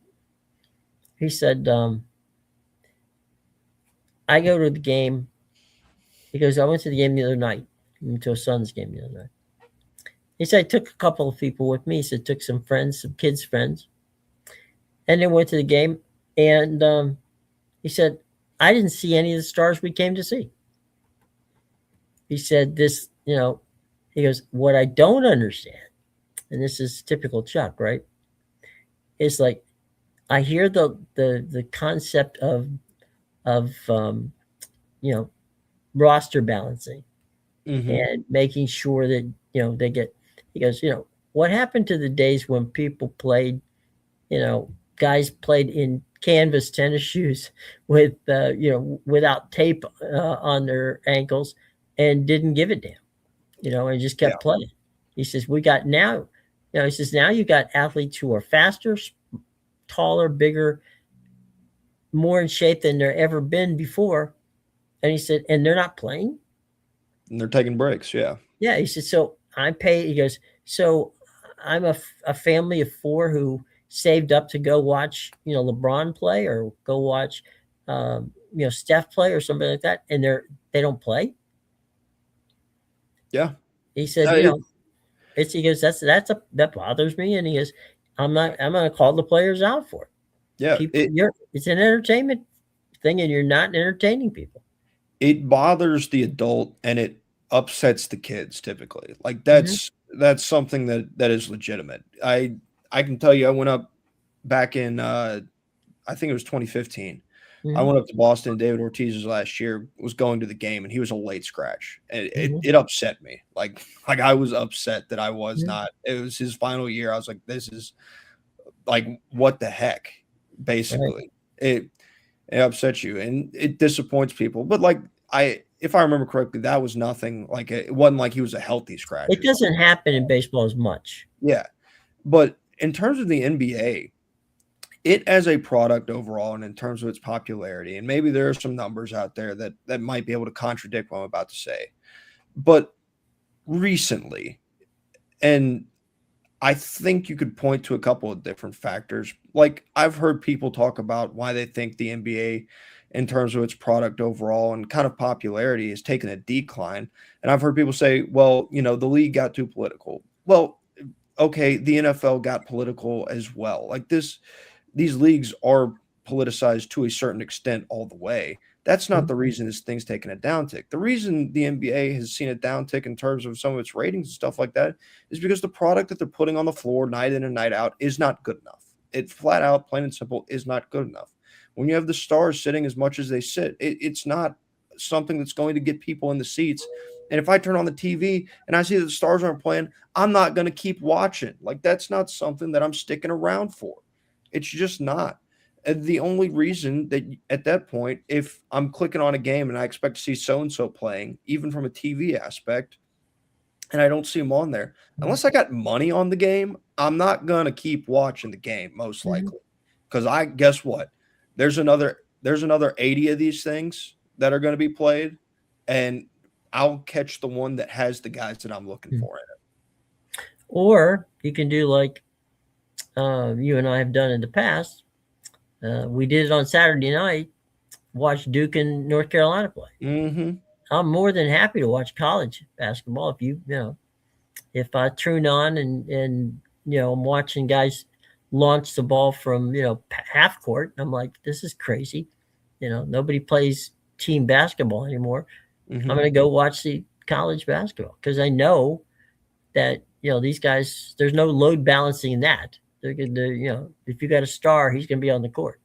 he said, I go to the game. He goes, I went to the game the other night, went to a Suns game the other night. He said, I took a couple of people with me. He said, took some friends, some kids' friends, and then went to the game. And he said, I didn't see any of the stars we came to see. He said this, he goes, what I don't understand, and this is typical Chuck, right? It's like, I hear the concept of roster balancing and making sure that, they get, he goes, what happened to the days when people played, guys played in canvas tennis shoes with, without tape on their ankles and didn't give a damn, and just kept playing. He says, we got now, he says, now you got athletes who are faster, taller, bigger, more in shape than they're ever been before. And he said, and they're not playing. And they're taking breaks. Yeah. Yeah. He said, so I pay, he goes, so I'm a family of four who saved up to go watch, LeBron play or go watch, Steph play or something like that. And they don't play. Yeah. He said, he goes, that bothers me. And he goes, I'm going to call the players out for it. Yeah. It's an entertainment thing and you're not entertaining people. It bothers the adult and it upsets the kids typically. Like that's something that is legitimate. I can tell you, I went up back in, I think it was 2015. I went up to Boston. David Ortiz's last year, was going to the game, and he was a late scratch. And it upset me. Like I was upset that I was not. It was his final year. I was like, this is like, what the heck? Basically, it upsets you and it disappoints people. But like, if I remember correctly, that was nothing. Like it wasn't like he was a healthy scratch It or something. doesn't happen in baseball as much. Yeah, but in terms of the NBA, it as a product overall, and in terms of its popularity, and maybe there are some numbers out there that might be able to contradict what I'm about to say, but recently, and I think you could point to a couple of different factors. Like I've heard people talk about why they think the NBA, in terms of its product overall and kind of popularity, has taken a decline. And I've heard people say, well, the league got too political. Well, okay, the NFL got political as well. Like these leagues are politicized to a certain extent all the way. That's not Mhm. the reason this thing's taken a downtick. The reason the NBA has seen a downtick in terms of some of its ratings and stuff like that is because the product that they're putting on the floor night in and night out is not good enough. It flat out, plain and simple, is not good enough. When you have the stars sitting as much as they sit, it's not something that's going to get people in the seats. And if I turn on the TV and I see that the stars aren't playing, I'm not going to keep watching. Like that's not something that I'm sticking around for. It's just not. And the only reason that at that point, if I'm clicking on a game and I expect to see so and so playing, even from a TV aspect, and I don't see them on there, unless I got money on the game, I'm not gonna keep watching the game most Mhm. likely. Because I guess what? There's another 80 of these things that are going to be played, and I'll catch the one that has the guys that I'm looking Mhm. for in it. Or you can do like you and I have done in the past. We did it on Saturday night. Watch Duke and North Carolina play. Mm-hmm. I'm more than happy to watch college basketball. If I tune on and I'm watching guys launch the ball from half court, I'm like, this is crazy. Nobody plays team basketball anymore. I'm Mm-hmm. going to go watch the college basketball because I know that these guys. There's no load balancing in that. If you got a star, he's going to be on the court.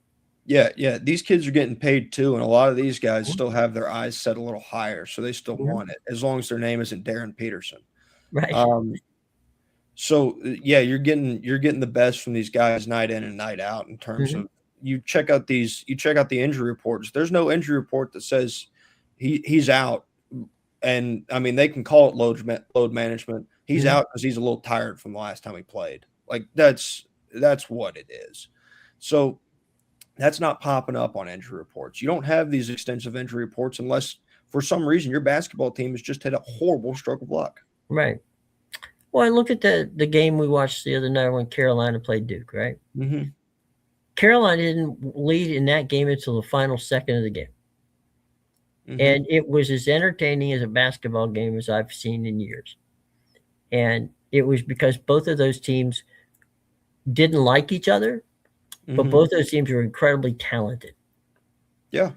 Yeah, yeah. These kids are getting paid too, and a lot of these guys still have their eyes set a little higher, so they still Mhm. want it as long as their name isn't Darren Peterson. Right. Um, so yeah, you're getting the best from these guys night in and night out in terms Mhm. of you check out the injury reports. There's no injury report that says he's out, and I mean they can call it load management. He's Mhm. out because he's a little tired from the last time he played. Like that's what it is. So that's not popping up on injury reports. You don't have these extensive injury reports unless for some reason your basketball team has just had a horrible stroke of luck. Right. Well, I look at the game we watched the other night when Carolina played Duke. Right. Mm-hmm. Carolina didn't lead in that game until the final second of the game. Mm-hmm. And it was as entertaining as a basketball game as I've seen in years. And it was because both of those teams didn't like each other, but Mm-hmm. both those teams were incredibly talented. Yeah.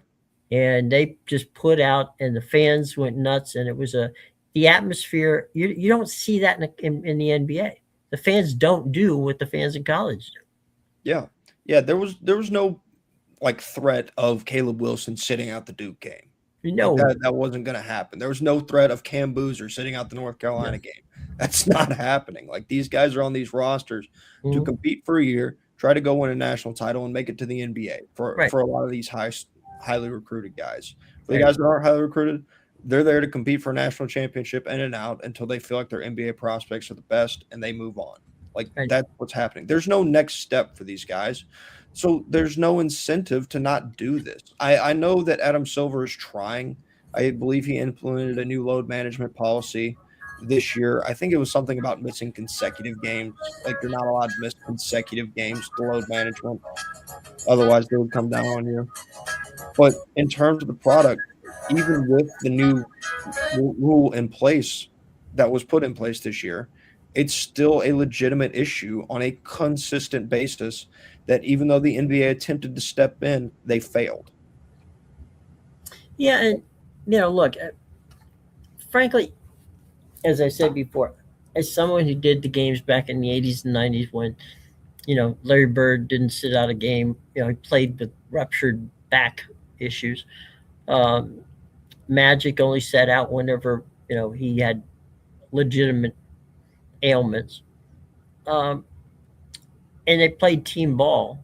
And they just put out, and the fans went nuts. And it was the atmosphere. You don't see that in the NBA. The fans don't do what the fans in college do. Yeah. Yeah. There was no like threat of Caleb Wilson sitting out the Duke game. Like No, that wasn't gonna happen. There was no threat of Cam Boozer sitting out the North no. Carolina game. That's not happening. Like these guys are on these rosters to Mhm. compete for a year, try to go win a national title and make it to the NBA for Right, for a lot of these highly recruited guys. For the right, guys that aren't highly recruited, they're there to compete for a national championship in and out until they feel like their NBA prospects are the best and they move on. Like right. that's what's happening. There's no next step for these guys. So there's no incentive to not do this. I know that Adam Silver is trying. I believe he implemented a new load management policy this year. I think it was something about missing consecutive games. Like you're not allowed to miss consecutive games to load management. Otherwise, they would come down on you. But in terms of the product, even with the new rule in place that was put in place this year, it's still a legitimate issue on a consistent basis that even though the NBA attempted to step in, they failed. Yeah, and look, frankly, as I said before, as someone who did the games back in the '80s and '90s when Larry Bird didn't sit out a game, he played with ruptured back issues. Um, Magic only sat out whenever he had legitimate ailments, um, and they played team ball.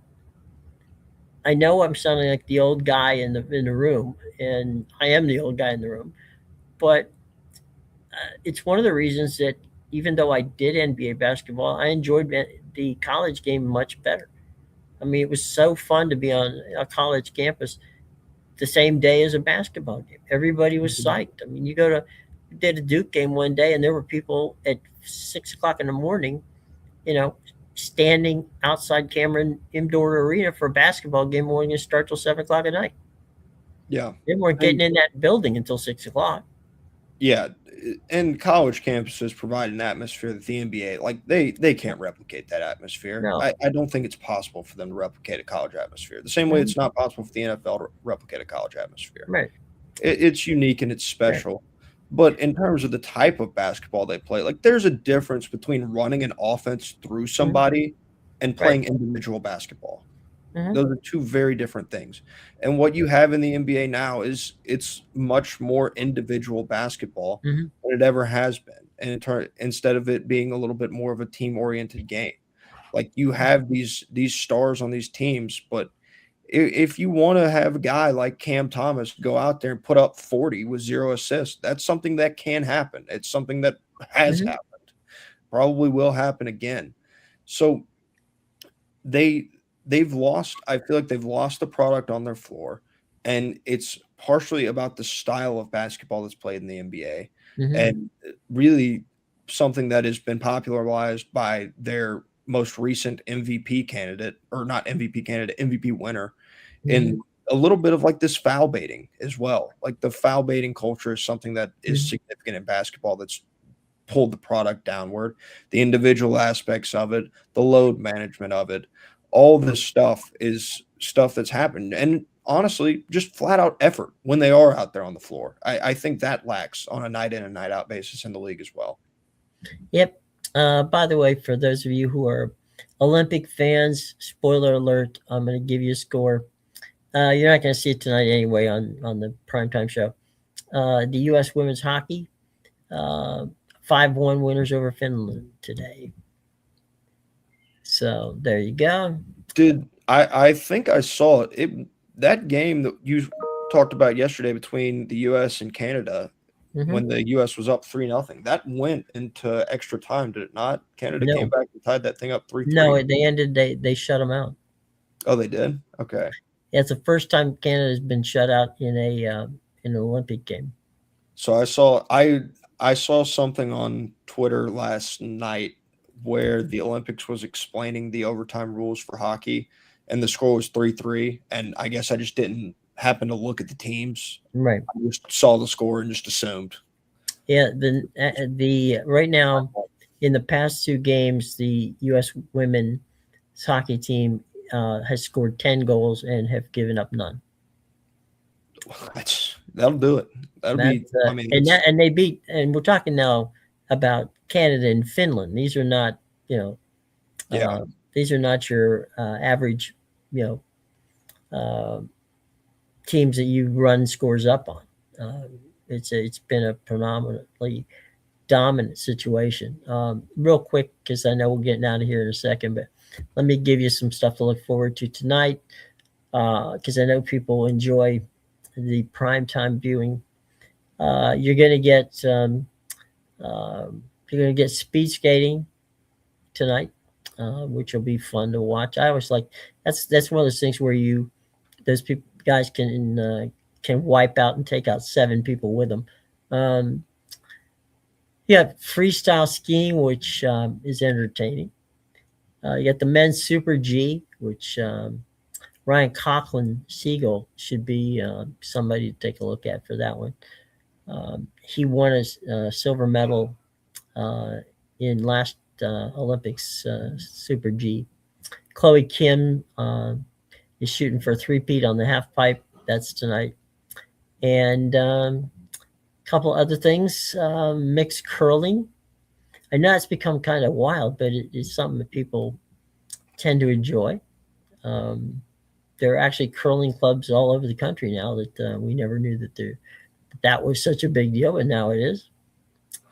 I know I'm sounding like the old guy in the room, and I am the old guy in the room, but it's one of the reasons that even though I did NBA basketball, I enjoyed the college game much better. I mean, it was so fun to be on a college campus the same day as a basketball game. Everybody was Mhm. psyched. I mean, you go to did a Duke game one day, and there were people at 6 o'clock in the morning, you know, standing outside Cameron Indoor Arena for a basketball game wasn't going to start till 7 o'clock at night. Yeah. They weren't getting And in that building until 6 o'clock. yeah, and college campuses provide an atmosphere that the NBA, like they can't replicate that atmosphere. No. I don't think it's possible for them to replicate a college atmosphere. The same way Mhm. it's not possible for the NFL to replicate a college atmosphere. Right. It's unique and it's Right. special. But in terms of the type of basketball they play, like there's a difference between running an offense through Mhm. somebody and Right. playing individual basketball. Mhm. Those are two very different things. And what you have in the NBA now is it's much more individual basketball Mhm. than it ever has been. And instead of it being a little bit more of a team-oriented game. Like you have these stars on these teams, but if you want to have a guy like Cam Thomas go out there and put up 40 with 0 assists, that's something that can happen. It's something that has Mhm. happened, probably will happen again. So they they've lost, I feel like they've lost the product on their floor, and it's partially about the style of basketball that's played in the NBA, Mhm. and really something that has been popularized by their most recent MVP candidate, or not MVP candidate, MVP winner, Mhm. and a little bit of like this foul baiting as well. Like the foul baiting culture is something that is Mhm. significant in basketball that's pulled the product downward, the individual aspects of it, the load management of it, all this stuff is stuff that's happened. And honestly, just flat out effort when they are out there on the floor. I think that lacks on a night in and night out basis in the league as well. Yep. By the way, for those of you who are Olympic fans, spoiler alert, I'm going to give you a score. You're not going to see it tonight anyway on the primetime show. The U.S. women's hockey, uh, 5-1 winners over Finland today. So there you go. Did I think I saw it. That game that you talked about yesterday between the US and Canada Hmm. when the US was up 3-0, that went into extra time, did it not? Canada came No, back and tied that thing up no, 3-3. they ended. They shut them out. Oh, they did? Okay. It's the first time Canada's been shut out in an Olympic game. So I saw something on Twitter last night where the Olympics was explaining the overtime rules for hockey, and the score was 3-3, and I guess I just didn't happen to look at the teams. Right. I just saw the score and just assumed. Yeah. The right now in the past two games, the U.S. women's hockey team has scored 10 goals and have given up none. That'll do it. That'll That's be, I mean, and it's, that and they beat. And we're talking now about Canada and Finland. These are not yeah. these are not your average you uh, teams that you run scores up on. It's been a predominantly dominant situation. Real quick, because I know we're getting out of here in a second, but let me give you some stuff to look forward to tonight, because I know people enjoy the primetime viewing. You're going to get you're going to get speed skating tonight, which will be fun to watch. I always like that's one of those things where those people guys can wipe out and take out 7 people with them. Um, yeah, freestyle skiing, which is entertaining. You got the men's Super G, which Ryan Coughlin Siegel should be somebody to take a look at for that one. He won a silver medal uh, in last Olympics Super G. Chloe Kim is shooting for a three-peat on the half pipe. That's tonight. And a couple other things. Mixed curling. I know it's become kind of wild, but it's something that people tend to enjoy. Um, there are actually curling clubs all over the country now that we never knew that was such a big deal, but now it is.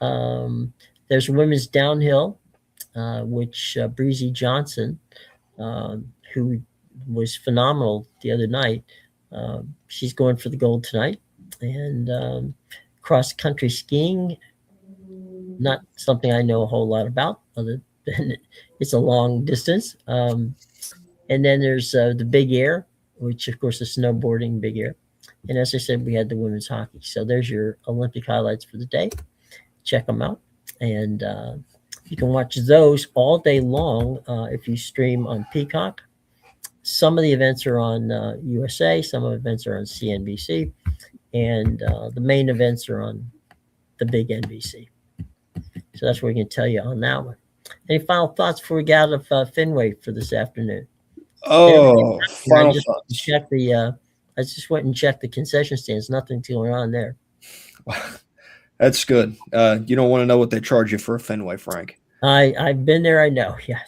Um, there's women's downhill, which Breezy Johnson, who was phenomenal the other night. She's going for the gold tonight. And cross country skiing, not something I know a whole lot about, other than it's a long distance. And then there's the big air, which of course is snowboarding, big air. And as I said, we had the women's hockey. So there's your Olympic highlights for the day. Check them out. And you can watch those all day long if you stream on Peacock. Some of the events are on USA, some of the events are on CNBC, and the main events are on the big NBC. So that's what we can tell you on that one. Any final thoughts before we get out of Fenway for this afternoon? Oh, final thoughts. I just went and checked the concession stands. Nothing's going on there. That's good. You don't want to know what they charge you for a Fenway, Frank. I've been there. I know. Yeah.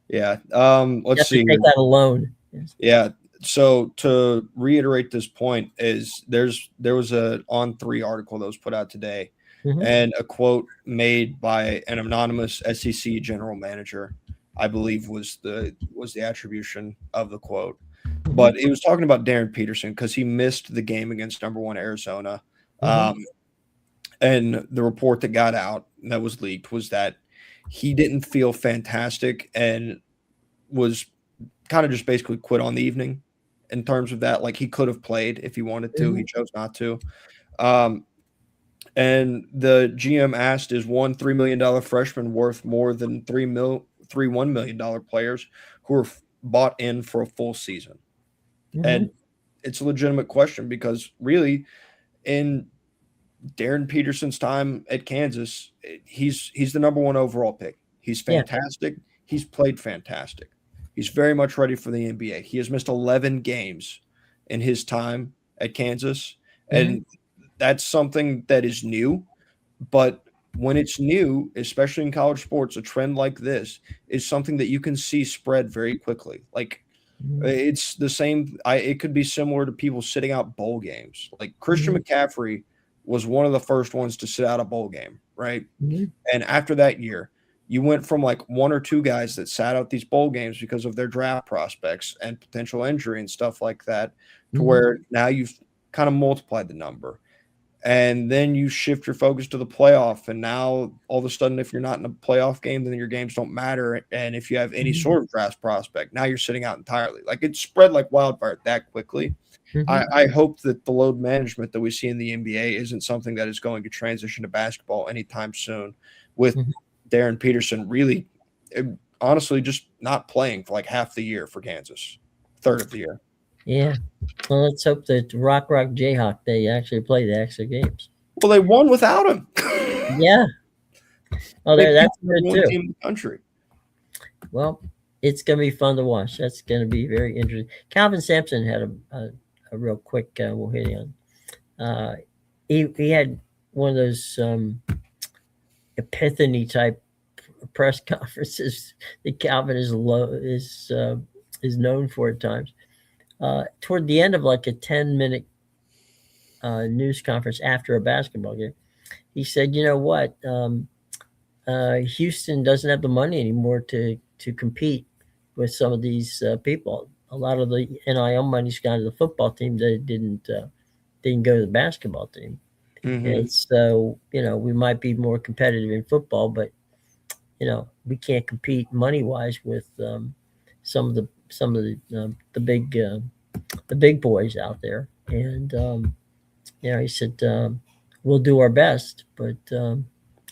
Yeah. Let's see. Take that alone. Yeah. So to reiterate this point is there was a On3 article that was put out today, and a quote made by an anonymous SEC general manager, I believe was the attribution of the quote. But he was talking about Darren Peterson because he missed the game against number 1 Arizona. And the report that got out that was leaked was that he didn't feel fantastic and was kind of just basically quit on the evening in terms of that. Like, he could have played if he wanted to. He chose not to. And the GM asked, is one $3 million freshman worth more than three $1 million players who are bought in for a full season? And it's a legitimate question because really in Darren Peterson's time at Kansas, he's the number 1 overall pick. He's fantastic. He's played fantastic. He's very much ready for the NBA. He has missed 11 games in his time at Kansas, and that's something that is new. But when it's new, especially in college sports, a trend like this is something that you can see spread very quickly. Like, it's the same. It could be similar to people sitting out bowl games. Like Christian McCaffrey was one of the first ones to sit out a bowl game, right? And after that year, you went from like 1 or 2 guys that sat out these bowl games because of their draft prospects and potential injury and stuff like that, to where now you've kind of multiplied the number. And then you shift your focus to the playoff. And now all of a sudden, if you're not in a playoff game, then your games don't matter. And if you have any sort of draft prospect, now you're sitting out entirely. Like, it spread like wildfire that quickly. I hope that the load management that we see in the NBA isn't something that is going to transition to basketball anytime soon, with Darren Peterson really, honestly, just not playing for like half the year for Kansas, third of the year. Yeah. Well, let's hope that Rock Jayhawk, they actually play the extra games. Well, they won without him. Yeah. Oh, that's good too. Team in the country. Well, it's going to be fun to watch. That's going to be very interesting. Calvin Sampson had a real quick, we'll hit on. He had one of those epiphany type press conferences that Calvin is known for at times. Toward the end of like a 10-minute news conference after a basketball game, he said, you know what, Houston doesn't have the money anymore to compete with some of these people. A lot of the NIL money's gone to the football team that didn't go to the basketball team. And so, we might be more competitive in football, but we can't compete money-wise with some of the big boys out there. And he said, we'll do our best, but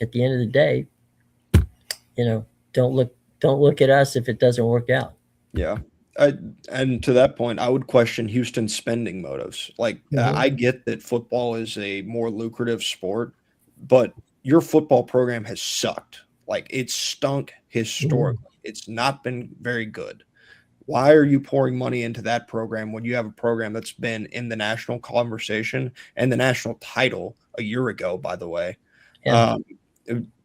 at the end of the day, don't look at us if it doesn't work out. Yeah. And to that point, I would question Houston's spending motives. Like, I get that football is a more lucrative sport, but your football program has sucked. Like, it's stunk historically. It's not been very good. Why are you pouring money into that program when you have a program that's been in the national conversation and the national title a year ago, by the way?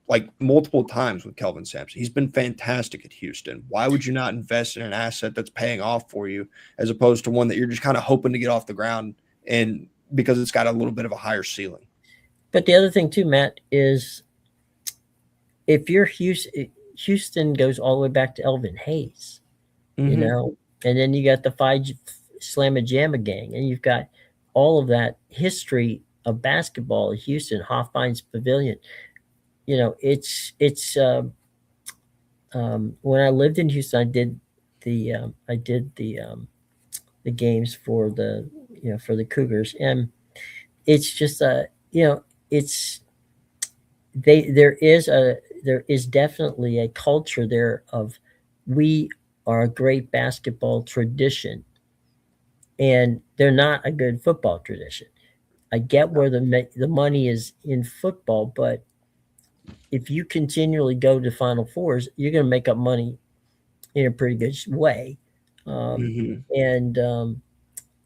Like multiple times with Kelvin Sampson. He's been fantastic at Houston. Why would you not invest in an asset that's paying off for you as opposed to one that you're just kind of hoping to get off the ground, and because it's got a little bit of a higher ceiling? But the other thing too, Matt, is if you're Houston goes all the way back to Elvin Hayes, and then you got the Phi Slamma Jamma gang, and you've got all of that history of basketball in Houston, Hofheinz Pavilion. You know, when I lived in Houston, I did the games for the for the Cougars, and it's just it's there is definitely a culture there of we are a great basketball tradition, and they're not a good football tradition. I get where the money is in football, but if you continually go to Final Fours, you're going to make up money in a pretty good way. And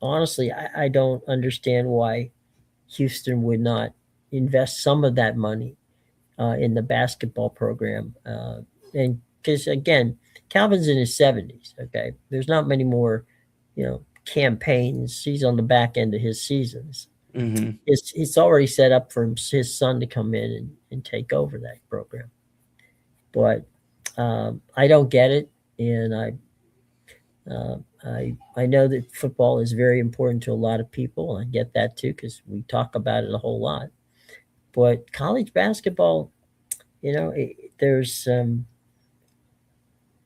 honestly, I don't understand why Houston would not invest some of that money in the basketball program. And because again, Calvin's in his 70s. Okay, there's not many more, campaigns. He's on the back end of his seasons. It's already set up for his son to come in and take over that program. But I don't get it, and I know that football is very important to a lot of people. I get that too because we talk about it a whole lot. But college basketball, there's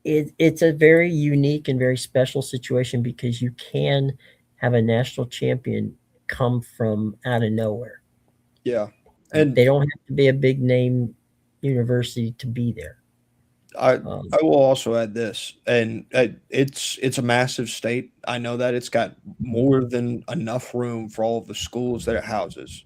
it's a very unique and very special situation because you can have a national champion come from out of nowhere. Yeah, and they don't have to be a big name university to be there. I will also add this, and it's a massive state. I know that it's got more than enough room for all of the schools that it houses.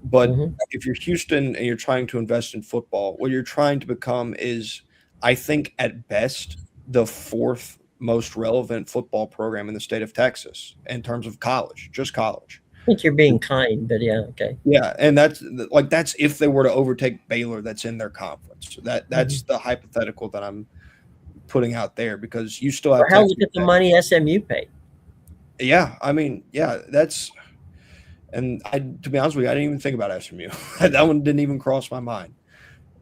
But if you're Houston and you're trying to invest in football, what you're trying to become is, I think, at best, the fourth most relevant football program in the state of Texas in terms of college, just college. I think you're being kind, but yeah, okay. Yeah, and that's if they were to overtake Baylor, that's in their conference. That's the hypothetical that I'm putting out there because you still have. Hell, look at the money SMU paid. Yeah, I mean, yeah, that's. And to be honest with you, I didn't even think about SMU. That one didn't even cross my mind.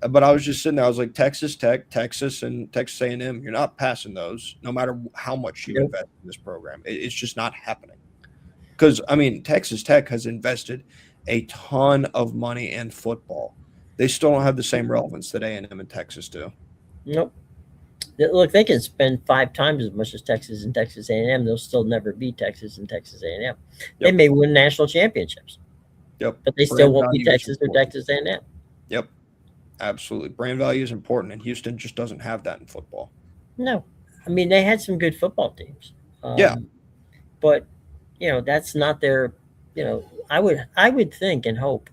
But I was just sitting there. I was like, Texas Tech, Texas, and Texas A&M. You're not passing those, no matter how much you invest in this program. It's just not happening. Because I mean, Texas Tech has invested a ton of money in football. They still don't have the same relevance that A&M and Texas do. Nope. Look, they can spend 5 times as much as Texas and Texas A&M. They'll still never beat Texas and Texas A&M. Yep. They may win national championships. Yep. But they still won't be Texas or Texas A&M. Yep. Absolutely. Brand value is important, and Houston just doesn't have that in football. No. I mean, they had some good football teams. Yeah. But, that's not their, I would think and hope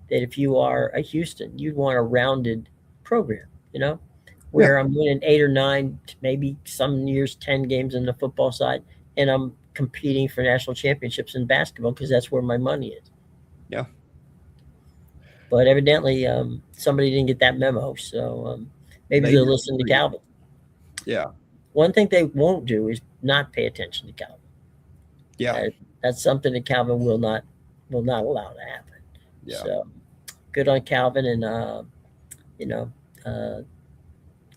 that if you are a Houston, you'd want a rounded program, where I'm winning 8 or 9, maybe some years 10 games in the football side, and I'm competing for national championships in basketball because that's where my money is. Yeah. But evidently, somebody didn't get that memo, so maybe they'll listen to Calvin. Yeah. One thing they won't do is not pay attention to Calvin. Yeah. That's something that Calvin will not allow to happen. Yeah. So good on Calvin, and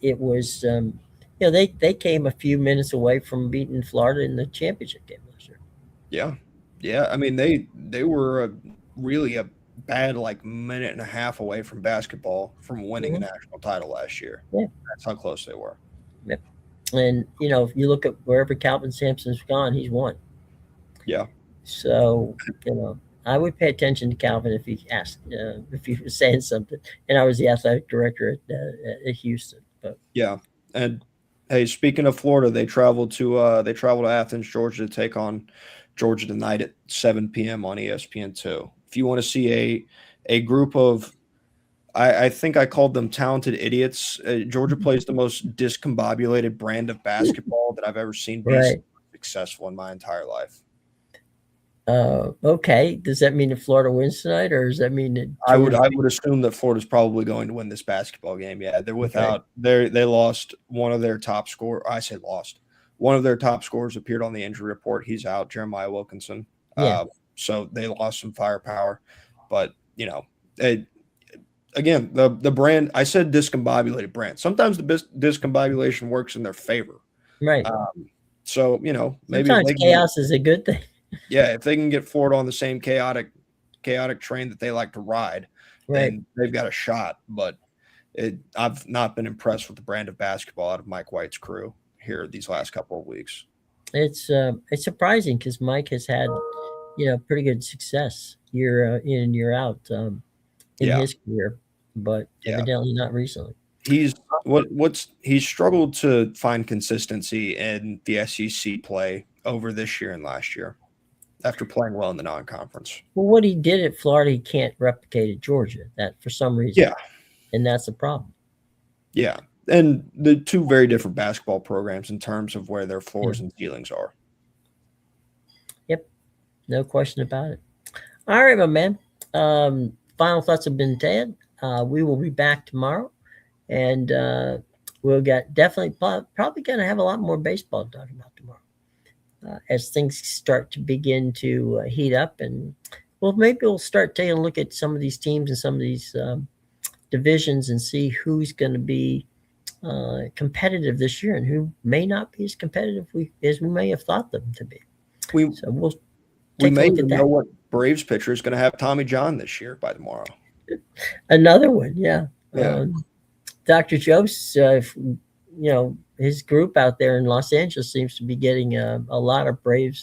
it was they came a few minutes away from beating Florida in the championship game last year. Yeah. I mean, they were really a bad minute and a half away from basketball from winning a national title last year. Yeah, that's how close they were. Yep. And if you look at wherever Calvin Sampson's gone, he's won. Yeah. So I would pay attention to Calvin if he asked, if he was saying something. And I was the athletic director at Houston. But yeah, and hey, speaking of Florida, they traveled to Athens, Georgia, to take on Georgia tonight at 7 p.m. on ESPN2. If you want to see a group of, I think I called them talented idiots. Georgia plays the most discombobulated brand of basketball that I've ever seen be successful in my entire life. Okay. Does that mean that Florida wins tonight, or does that mean that I would assume that Florida's probably going to win this basketball game? Yeah, they're without they lost one of their top scorers. I say lost. One of their top scorers appeared on the injury report. He's out, Jeremiah Wilkinson. Yeah. So they lost some firepower, but again, the brand. I said discombobulated brand. Sometimes the discombobulation works in their favor. Right. So, maybe if Sometimes they can chaos is a good thing. if they can get Ford on the same chaotic train that they like to ride, Right. then they've got a shot. But I've not been impressed with the brand of basketball out of Mike White's crew here these last couple of weeks. It's surprising because Mike has had, pretty good success year in and year out in Yeah. his career, but Yeah. evidently not recently. He's struggled to find consistency in the SEC play over this year and last year after playing well in the non-conference. Well, what he did at Florida, he can't replicate at Georgia. That for some reason, Yeah. and that's the problem. Yeah. And the two very different basketball programs in terms of where their floors and ceilings are. Yep. No question about it. All right, my man. Final thoughts have been said. We will be back tomorrow, and we'll get definitely probably going to have a lot more baseball to talk about tomorrow as things start to begin to heat up. And maybe we'll start taking a look at some of these teams and some of these divisions and see who's going to be competitive this year and who may not be as competitive as we may have thought them to be. So we'll we may even know what Braves pitcher is going to have Tommy John this year by tomorrow. Another one, yeah. Yeah. Dr. Joseph, his group out there in Los Angeles seems to be getting a lot of Braves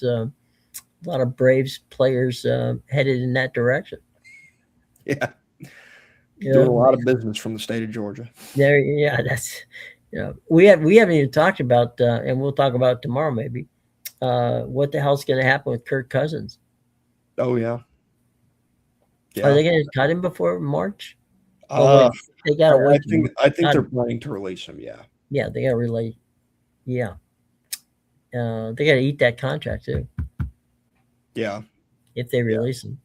players headed in that direction. Yeah. Doing a lot of business from the state of Georgia. That's we haven't even talked about, and we'll talk about it tomorrow maybe. What the hell's going to happen with Kirk Cousins? Oh yeah. Are they going to cut him before March? They got to wait. I think they're planning to release him. Yeah. Yeah, they got to relate. Yeah. They got to eat that contract too. Yeah. If they release him.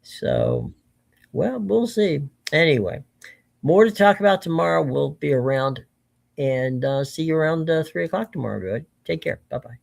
So, we'll see. Anyway, more to talk about tomorrow. We'll be around and see you around 3:00 tomorrow, everybody. Take care. Bye-bye.